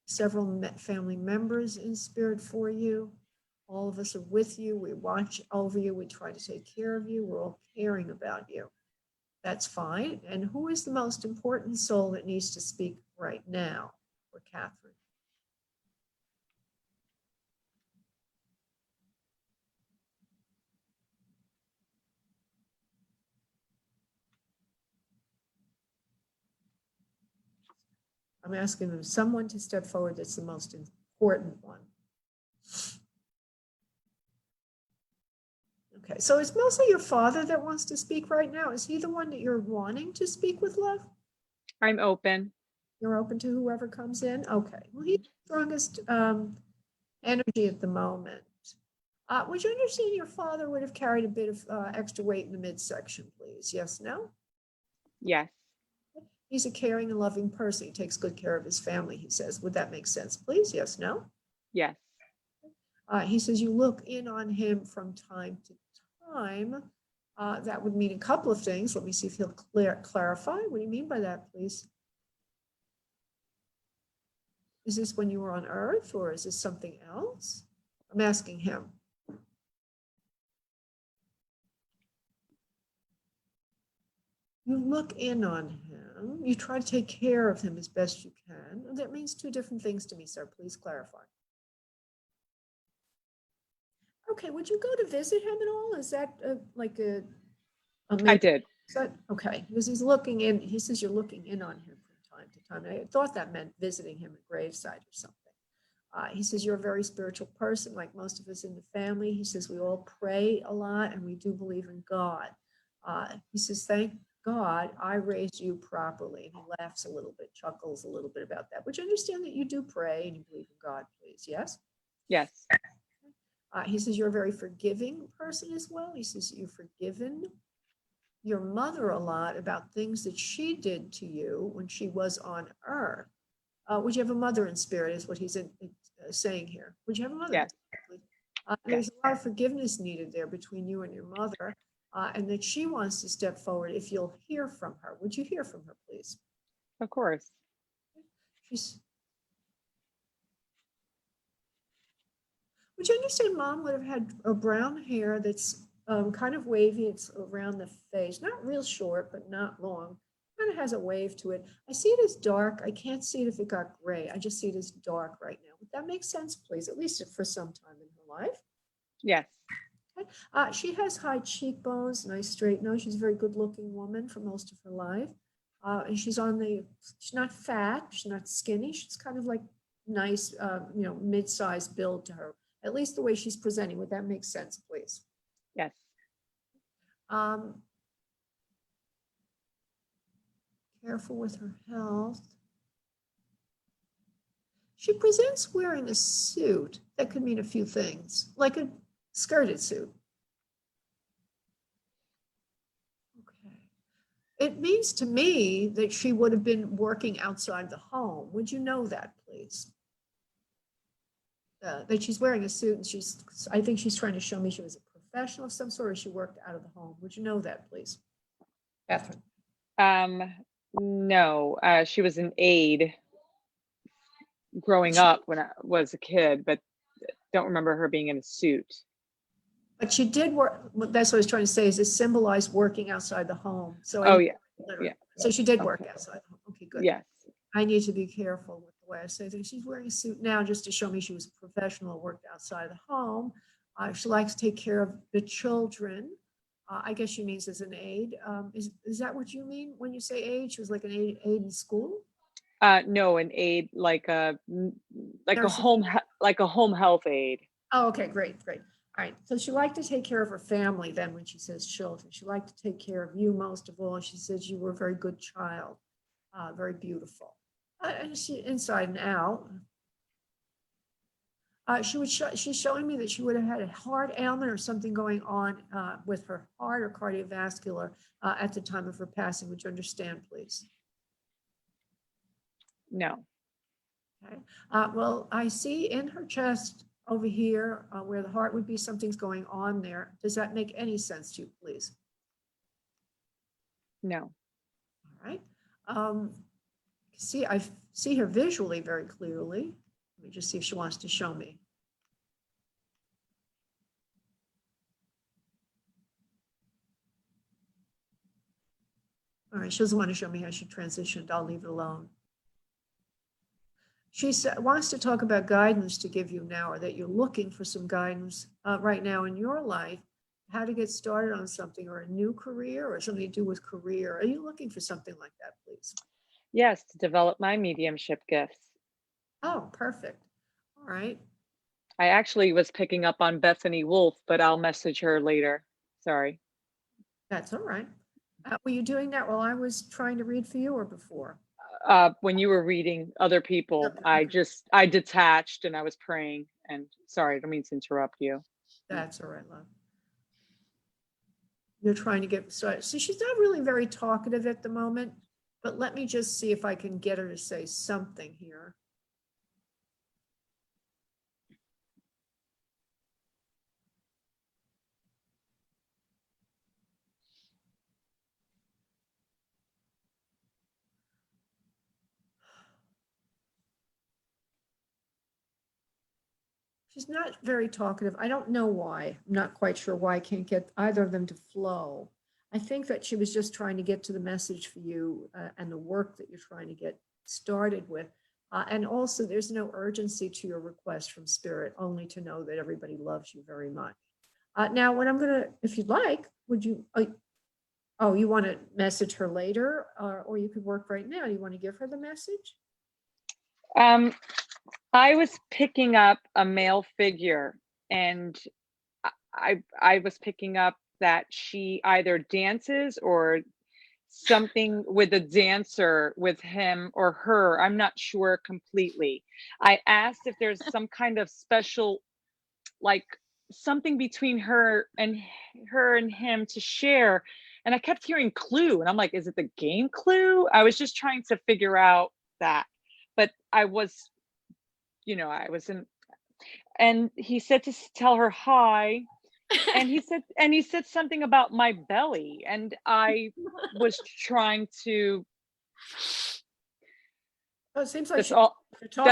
several family members in spirit for you. All of us are with you. We watch over you. We try to take care of you. We're all caring about you. That's fine. And who is the most important soul that needs to speak right now for Catherine? I'm asking them someone to step forward that's the most important one. Okay, so it's mostly your father that wants to speak right now. Is he the one that you're wanting to speak with, love? I'm open. You're open to whoever comes in? Okay, well, he's the strongest energy at the moment. Would you understand your father would have carried a bit of extra weight in the midsection, please? Yes, no? Yes. He's a caring and loving person. He takes good care of his family, he says. Would that make sense, please? Yes, no? Yes. He says you look in on him from time to time. That would mean a couple of things. Let me see if he'll clarify. What do you mean by that, please? Is this when you were on Earth, or is this something else? I'm asking him. You look in on him. You try to take care of him as best you can. That means 2 different things to me, sir. Please clarify. Okay, would you go to visit him at all? Is that like a I did. Okay, because he's looking in, he says you're looking in on him from time to time. I thought that meant visiting him at graveside or something. He says you're a very spiritual person, like most of us in the family. He says we all pray a lot and we do believe in God. He says thank God, I raised you properly. And he laughs a little bit, chuckles a little bit about that, which I understand that you do pray and you believe in God, please. Yes? Yes. He says you're a very forgiving person as well. He says you've forgiven your mother a lot about things that she did to you when she was on earth. Would you have a mother in spirit is what he's saying here. Would you have a mother? Yes. There's a lot of forgiveness needed there between you and your mother, and that she wants to step forward if you'll hear from her. Would you hear from her, please? Of course. Would you understand mom would have had a brown hair that's kind of wavy. It's around the face, not real short, but not long. Kind of has a wave to it. I see it as dark. I can't see it if it got gray. I just see it as dark right now. Would that make sense, please? At least for some time in her life. Yes. She has high cheekbones, nice straight nose. She's a very good looking woman for most of her life. And she's not fat, she's not skinny. She's kind of like nice, mid-sized build to her, at least the way she's presenting. Would that make sense, please? Yes. Careful with her health. She presents wearing a suit. That could mean a few things, like a skirted suit. Okay. It means to me that she would have been working outside the home. Would you know that, please? That she's wearing a suit and I think she's trying to show me she was a professional of some sort, or she worked out of the home. Would you know that, please? Catherine. No, she was an aide growing up when I was a kid, but don't remember her being in a suit. But she did work. That's what I was trying to say. Is it symbolized working outside the home? So Yeah. So she did work outside the home. Okay, good. Yes. I need to be careful with the way I say things. She's wearing a suit now just to show me she was a professional, worked outside the home. She likes to take care of the children. I guess she means as an aide. Is that what you mean when you say aide? She was like an aide in school? No, an aide like a home health aide. Oh, okay, great. All right. So she liked to take care of her family then when she says children. She liked to take care of you most of all. She says you were a very good child, very beautiful. And she inside and out. She's showing me that she would have had a heart ailment or something going on with her heart or cardiovascular at the time of her passing. Would you understand, please? No. Okay. Well, I see in her chest over here where the heart would be, something's going on there. Does that make any sense to you, please? No. All right. I see her visually very clearly. Let me just see if she wants to show me. All right, she doesn't want to show me how she transitioned. I'll leave it alone. She wants to talk about guidance to give you now, or that you're looking for some guidance right now in your life, how to get started on something, or a new career, or something to do with career. Are you looking for something like that, please? Yes, to develop my mediumship gifts. Oh, perfect. All right. I actually was picking up on Bethany Wolf, but I'll message her later. Sorry. That's all right. Were you doing that while I was trying to read for you, or before? When you were reading other people, I detached and I was praying, and sorry, I don't mean to interrupt you. That's all right, love. You're trying to get started. So she's not really very talkative at the moment, but let me just see if I can get her to say something here. She's not very talkative. I don't know why. I'm not quite sure why I can't get either of them to flow. I think that she was just trying to get to the message for you and the work that you're trying to get started with. And also, there's no urgency to your request from Spirit, only to know that everybody loves you very much. Now, what I'm going to, if you'd like, would you, you want to message her later, or you could work right now. Do you want to give her the message? I was picking up a male figure, and I was picking up that she either dances or something with a dancer with him or her. I'm not sure completely. I asked if there's some kind of special, like something between her and him to share. And I kept hearing Clue, and I'm like, is it the game Clue? I was just trying to figure out that, but I was, I was in, and he said to tell her hi, and he said something about my belly, and I was trying to. Oh, it seems like That's she's all. talking.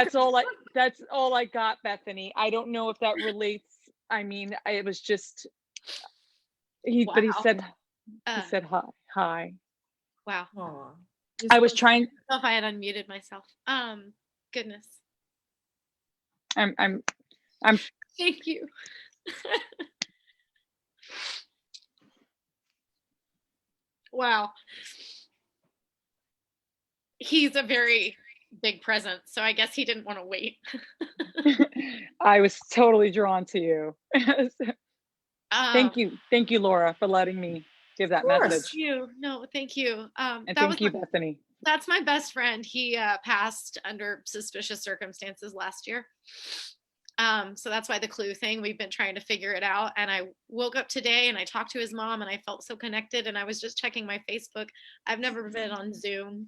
That's all I got, Bethany. I don't know if that relates. I mean, it was just but he Wow. said Uh, hi. wow. Aw. I was trying. I don't know if I had unmuted myself. Goodness. I'm Thank you. Wow. He's a very big present, so I guess he didn't want to wait. I was totally drawn to you. Um, Thank you, Laura, for letting me give that course. message. Thank you. No, thank you. And That thank was you, Bethany. that's my best friend. He passed under suspicious circumstances last year. So that's why the Clue thing, we've been trying to figure it out. And I woke up today and I talked to his mom and I felt so connected. And I was just checking my Facebook. I've never been on Zoom.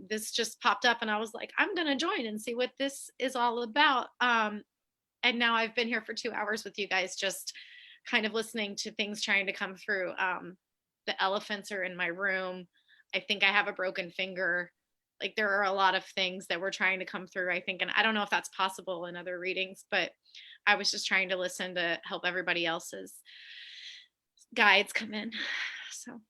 This just popped up and I was like, I'm going to join and see what this is all about. And now I've been here for 2 hours with you guys, just kind of listening to things trying to come through. The elephants are in my room. I think I have a broken finger. Like there are a lot of things that we're trying to come through, I think. And I don't know if that's possible in other readings, but I was just trying to listen to help everybody else's guides come in. So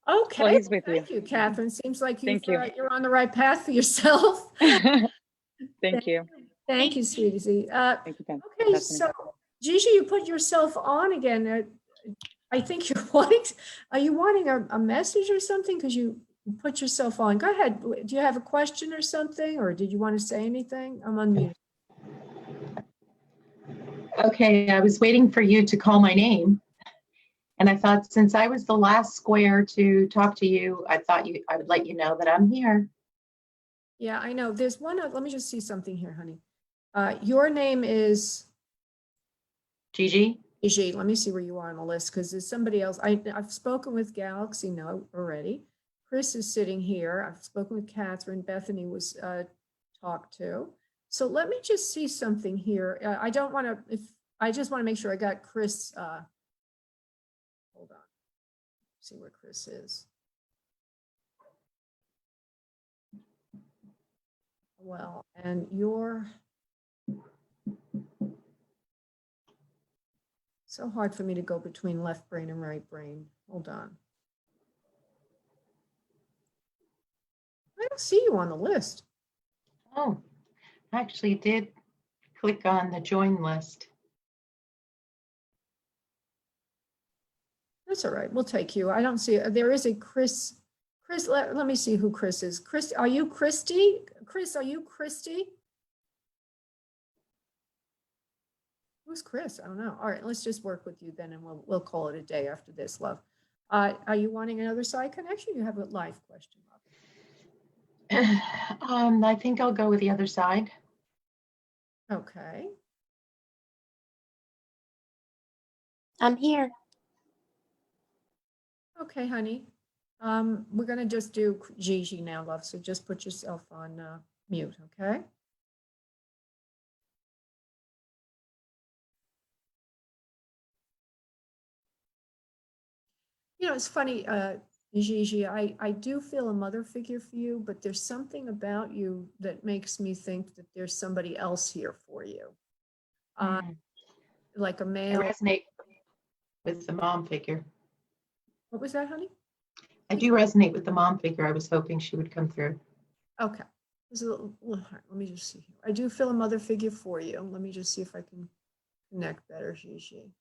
Okay. Well, he's with Thank you, Catherine. Seems like Thank you. you're on the right path for yourself. Thank you. Thank you, sweetie. Thank you, Ben. Okay, Bethany. so Gigi, you put yourself on again. I think you're wanting, are you wanting a message or something? Because you put yourself on. Go ahead. Do you have a question or something, or did you want to say anything? I'm unmuted. Okay, I was waiting for you to call my name. And I thought since I was the last square to talk to you, I would let you know that I'm here. Yeah, I know. There's one, let me just see something here, honey. Your name is Gigi? Gigi. Let me see where you are on the list because there's somebody else. I've spoken with Galaxy Note already. Chris is sitting here. I've spoken with Catherine. Bethany was talked to. So let me just see something here. I don't want to, I just want to make sure I got Chris. Hold on. See where Chris is. Well, and you're so hard for me to go between left brain and right brain. Hold on. I don't see you on the list. Oh, I actually did click on the join list. That's all right. We'll take you. I don't see, there is a Chris. Chris, let me see who Chris is. Chris, are you Christy? Chris, are you Christy? Who's Chris? I don't know. All right, let's just work with you then and we'll call it a day after this, love. Are you wanting another side connection? You have a live question, love. I think I'll go with the other side. Okay. I'm here. Okay, honey. We're gonna just do Gigi now, love. So just put yourself on mute, okay? You know, it's funny, Gigi, I do feel a mother figure for you, but there's something about you that makes me think that there's somebody else here for you. Like a I male. resonate with the mom figure. What was that, honey? I do resonate with the mom figure. I was hoping she would come through. Okay. This is a little, let me just see here. I do feel a mother figure for you. Let me just see if I can connect better, Gigi.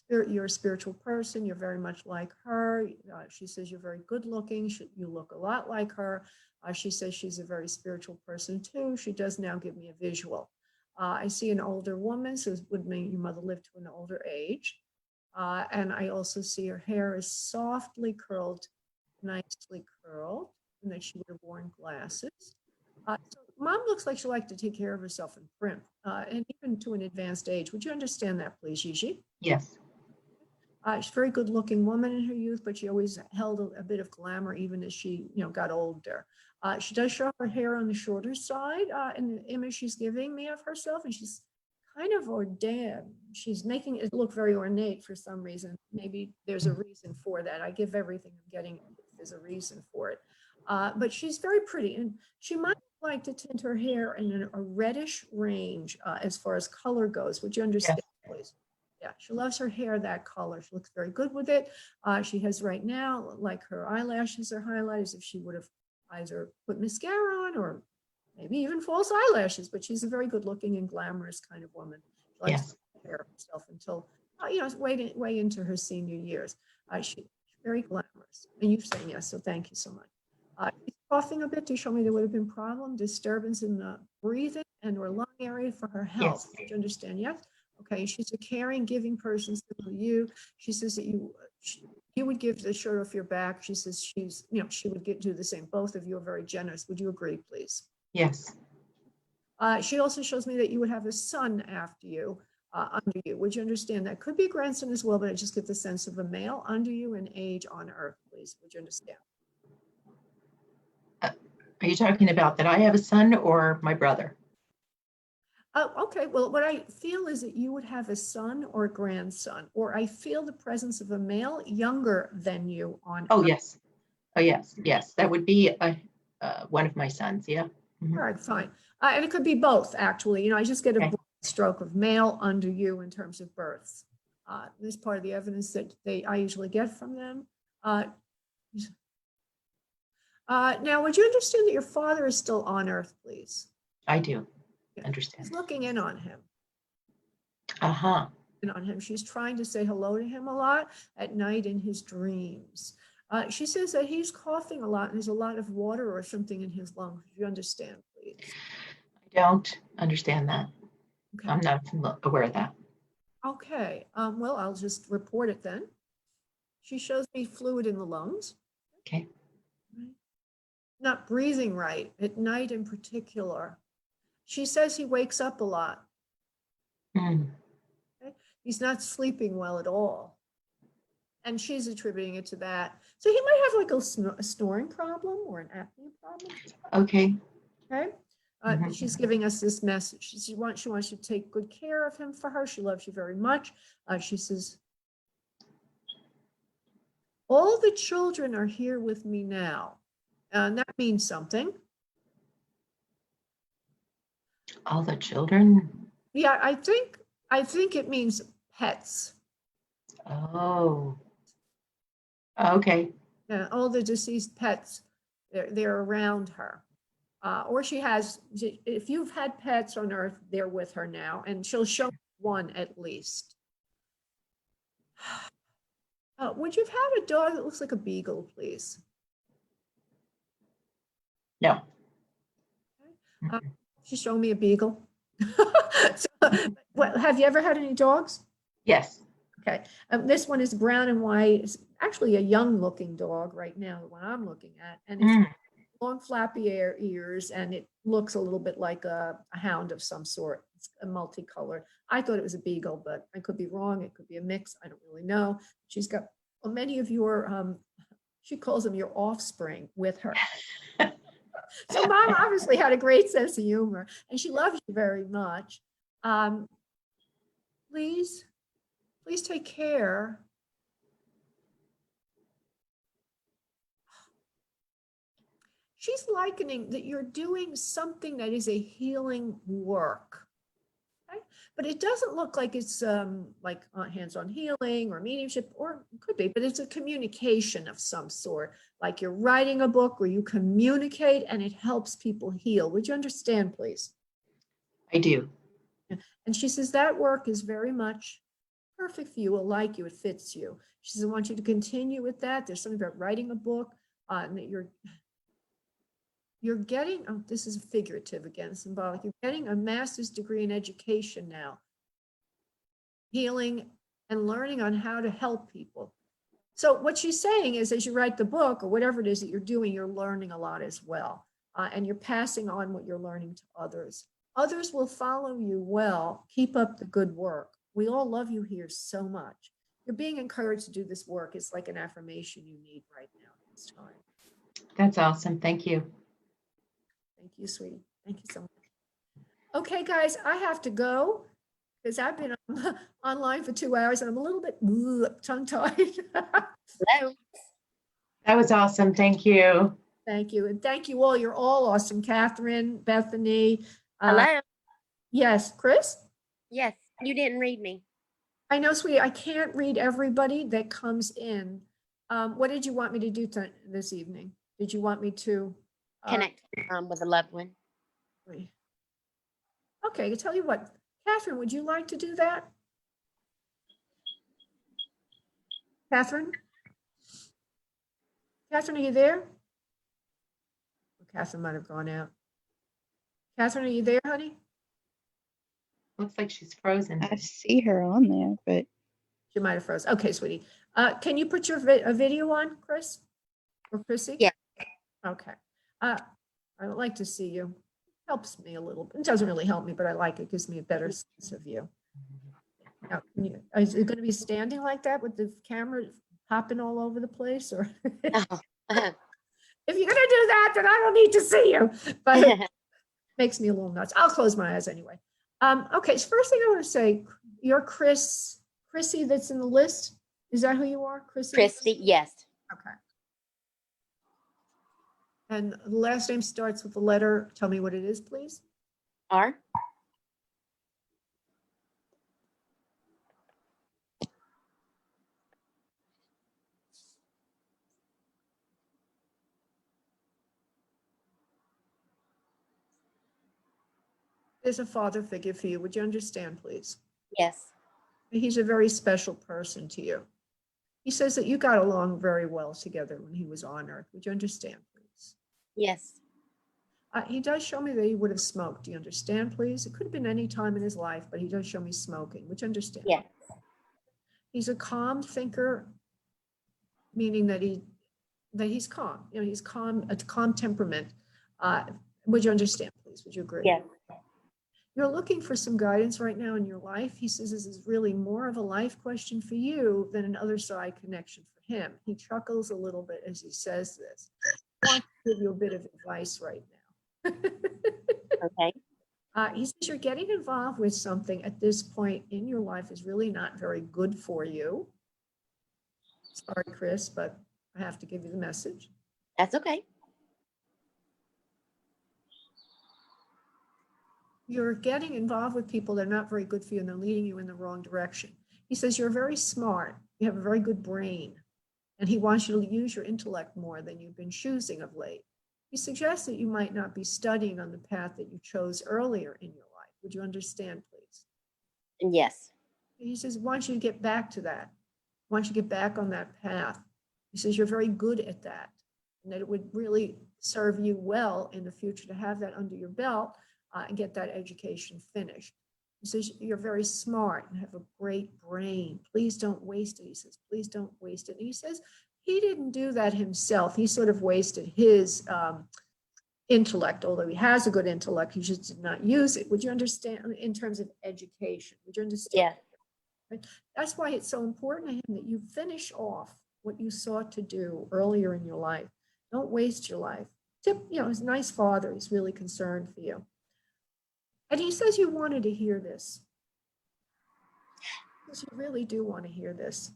You're a spiritual person. You're very much like her. She says you're very good looking. You look a lot like her. She says she's a very spiritual person too. She does now give me a visual. I see an older woman, so it would mean your mother lived to an older age. And I also see her hair is softly curled nicely curled, and that she would have worn glasses. So mom looks like she liked to take care of herself and primp, and even to an advanced age. Would you understand that, please, Gigi? Yes. She's a very good-looking woman in her youth, but she always held a bit of glamour even as she, got older. She does show her hair on the shorter side in the image she's giving me of herself, and she's kind of ordained. She's making it look very ornate for some reason. Maybe there's a reason for that. I give everything I'm getting. There's a reason for it. But she's very pretty, and she might like to tint her hair in a reddish range as far as color goes. Would you understand, please? Yeah, she loves her hair that color. She looks very good with it. She has right now, like her eyelashes are highlighted as if she would have either put mascara on or maybe even false eyelashes, but she's a very good looking and glamorous kind of woman. She likes to take care of herself until, way into her senior years. She's very glamorous. And you've said yes, so thank you so much. She's coughing a bit to show me there would have been problem, disturbance in the breathing and or lung area for her health. Yes. Do you understand? Yes? Okay, she's a caring, giving person similar to you. She says that you would give the shirt off your back. She says she would do the same. Both of you are very generous. Would you agree, please? Yes. She also shows me that you would have a son after you, under you. Would you understand that? Could be a grandson as well, but I just get the sense of a male under you in age on earth, please. Would you understand? Are you talking about that I have a son or my brother? Oh, okay. Well, what I feel is that you would have a son or a grandson, or I feel the presence of a male younger than you on. Oh, yes. Oh, yes. Yes. That would be one of my sons. Yeah. All right, fine. And it could be both, actually. I just get a Okay. broad stroke of male under you in terms of births. This is part of the evidence that I usually get from them. Now, would you understand that your father is still on Earth, please? I do She's understand. looking in on him. Uh-huh. On him. She's trying to say hello to him a lot at night in his dreams. She says that he's coughing a lot and there's a lot of water or something in his lungs. Do you understand, please? I don't understand that. Okay. I'm not aware of that. Okay. Well, I'll just report it then. She shows me fluid in the lungs. Okay. Not breathing right at night in particular. She says he wakes up a lot. Mm. Okay? He's not sleeping well at all. And she's attributing it to that. So he might have like a snoring problem or an apnea problem. Okay. Okay. She's giving us this message. She wants you to take good care of him for her. She loves you very much. She says, all the children are here with me now. And that means something. All the children? Yeah, I think it means pets. Oh. Okay. Yeah, all the deceased pets, they're around her. Or she has, if you've had pets on Earth, they're with her now, and she'll show one at least. Would you have had a dog that looks like a beagle, please? No. She's showing me a beagle. Well, have you ever had any dogs? Yes. Okay. This one is brown and white. It's actually a young looking dog right now, the one I'm looking at. And it's long flappy ears, and it looks a little bit like a hound of some sort. It's a multicolored. I thought it was a beagle, but I could be wrong. It could be a mix. I don't really know. She's got many of your, she calls them your offspring with her. So mom obviously had a great sense of humor, and she loves you very much. Please take care. She's likening that you're doing something that is a healing work. Okay? But it doesn't look like it's like hands-on healing or mediumship, or it could be, but it's a communication of some sort. Like you're writing a book where you communicate and it helps people heal. Would you understand, please? I do. And she says that work is very much perfect for you, will like you, it fits you. She says, I want you to continue with that. There's something about writing a book and that you're getting, oh, this is figurative again, symbolic. You're getting a master's degree in education now, healing and learning on how to help people. So what she's saying is, as you write the book or whatever it is that you're doing, you're learning a lot as well. And you're passing on what you're learning to others. Others will follow you well. Keep up the good work. We all love you here so much. You're being encouraged to do this work. It's like an affirmation you need right now at this time. That's awesome. Thank you. Thank you, sweetie. Thank you so much. Okay, guys, I have to go because I've been online for 2 hours and I'm a little bit tongue-tied. Hello. That was awesome. Thank you. Thank you. And thank you all. You're all awesome. Catherine, Bethany. Hello. Yes, Chris? Yes, you didn't read me. I know, sweetie, I can't read everybody that comes in. What did you want me to do this evening? Did you want me to? Connect with a loved one. Okay, I tell you what, Catherine, would you like to do that? Catherine? Catherine, are you there? Catherine might have gone out. Catherine, are you there, honey? Looks like she's frozen. I see her on there, but She might have froze. Okay, sweetie. Can you put your a video on, Chris? Or Chrissy? Yeah. Okay. I would like to see you. Helps me a little bit. It doesn't really help me, but I like it. Gives me a better sense of you. Now, is it going to be standing like that with the camera popping all over the place? Or if you're going to do that, then I don't need to see you. But it makes me a little nuts. I'll close my eyes anyway. Okay, so first thing I want to say, you're Chrissy that's in the list. Is that who you are, Chrissy? Christy, yes. Okay. And the last name starts with the letter. Tell me what it is, please. R. There's a father figure for you. Would you understand, please? Yes. He's a very special person to you. He says that you got along very well together when he was on Earth. Would you understand, please? Yes. He does show me that he would have smoked. Do you understand, please? It could have been any time in his life, but he does show me smoking. Would you understand? Yes. He's a calm thinker, meaning that he's calm. You know, he's calm, a calm temperament. Would you understand, please? Would you agree? Yes. You're looking for some guidance right now in your life. He says this is really more of a life question for you than an other side connection for him. He chuckles a little bit as he says this. I want to give you a bit of advice right now. Okay. He says you're getting involved with something at this point in your life is really not very good for you. Sorry, Chris, but I have to give you the message. That's okay. You're getting involved with people that are not very good for you and they're leading you in the wrong direction. He says you're very smart. You have a very good brain. And he wants you to use your intellect more than you've been choosing of late. He suggests that you might not be studying on the path that you chose earlier in your life. Would you understand, please? Yes. He says, why don't you get back to that? Why don't you get back on that path? He says, you're very good at that and that it would really serve you well in the future to have that under your belt and get that education finished. He says, you're very smart and have a great brain. Please don't waste it. He says, please don't waste it. And he says, he didn't do that himself. He sort of wasted his intellect, although he has a good intellect, he just did not use it. Would you understand in terms of education? Would you understand? Yeah. That's why it's so important to him that you finish off what you sought to do earlier in your life. Don't waste your life. He's a nice father. He's really concerned for you. And he says you wanted to hear this. Because you really do want to hear this.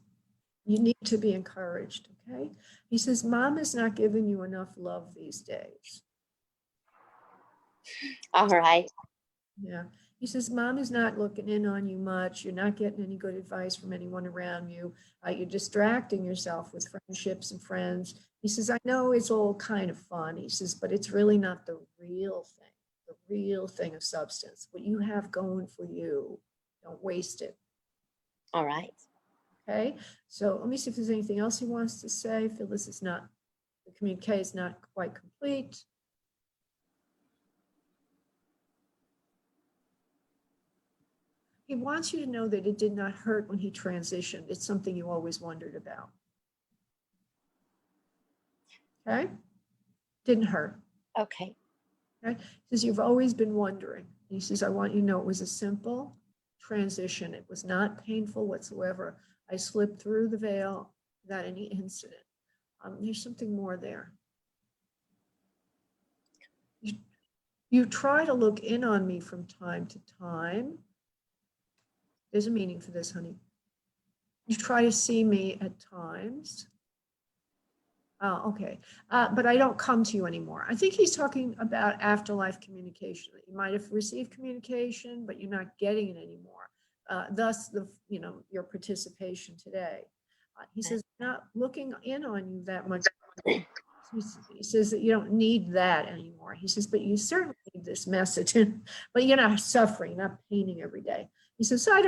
You need to be encouraged, okay? He says, Mom is not giving you enough love these days. All right. Yeah. He says, Mom is not looking in on you much. You're not getting any good advice from anyone around you. You're distracting yourself with friendships and friends. He says, I know it's all kind of fun. He says, but it's really not the real thing of substance. What you have going for you, don't waste it. All right. Okay. So let me see if there's anything else he wants to say. I feel this is not, the communique is not quite complete. He wants you to know that it did not hurt when he transitioned. It's something you always wondered about. Okay? Didn't hurt. Okay. Okay? He says, you've always been wondering. He says, I want you to know it was a simple transition. It was not painful whatsoever. I slipped through the veil without any incident. There's something more there. You try to look in on me from time to time. There's a meaning for this, honey. You try to see me at times. Okay. But I don't come to you anymore. I think he's talking about afterlife communication. You might have received communication, but you're not getting it anymore. Thus, your participation today. He says, not looking in on you that much. He says that you don't need that anymore. He says, but you certainly need this message, but you're not suffering, not paining every day. He says, so I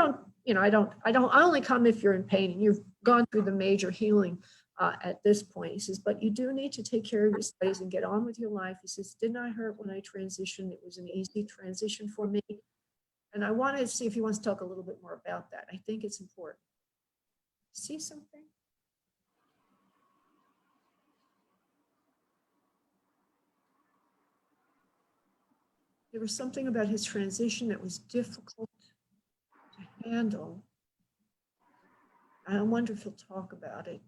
only come if you're in pain and you've gone through the major healing at this point. He says, but you do need to take care of your studies and get on with your life. He says, didn't I hurt when I transitioned? It was an easy transition for me. And I wanted to see if he wants to talk a little bit more about that. I think it's important. See something? There was something about his transition that was difficult to handle. I wonder if he'll talk about it.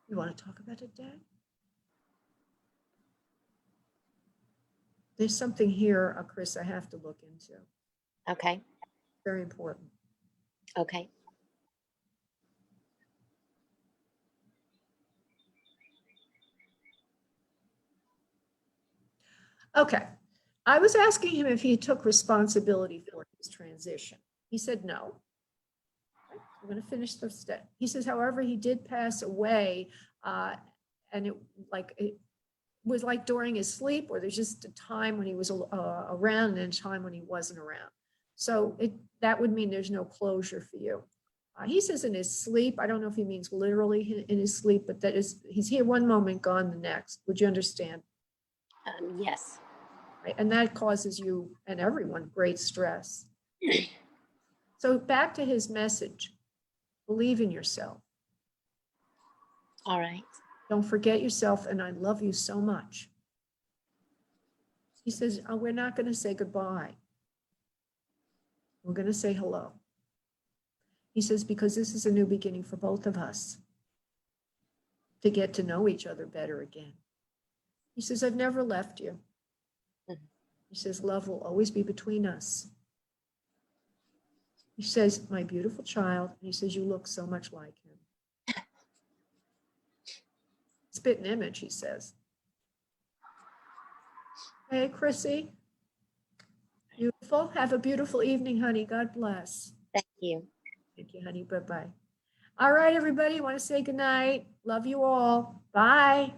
You want to talk about it, Dad? There's something here, Chris, I have to look into. Okay. Very important. Okay. Okay. I was asking him if he took responsibility for his transition. He said no. I'm going to finish the step. He says, however, he did pass away, and it was like during his sleep, or there's just a time when he was around and a time when he wasn't around. So that would mean there's no closure for you. He says in his sleep, I don't know if he means literally in his sleep, but that is, he's here one moment, gone the next. Would you understand? Yes. Right? And that causes you and everyone great stress. So back to his message, believe in yourself. All right. Don't forget yourself, and I love you so much. He says, oh, we're not going to say goodbye. We're going to say hello. He says, because this is a new beginning for both of us to get to know each other better again. He says, I've never left you. He says, love will always be between us. He says, my beautiful child. And he says, you look so much like him. Spit an image, he says. Hey, Chrissy. Beautiful. Have a beautiful evening, honey. God bless. Thank you. Thank you, honey. Bye-bye. All right, everybody. Want to say goodnight. Love you all. Bye.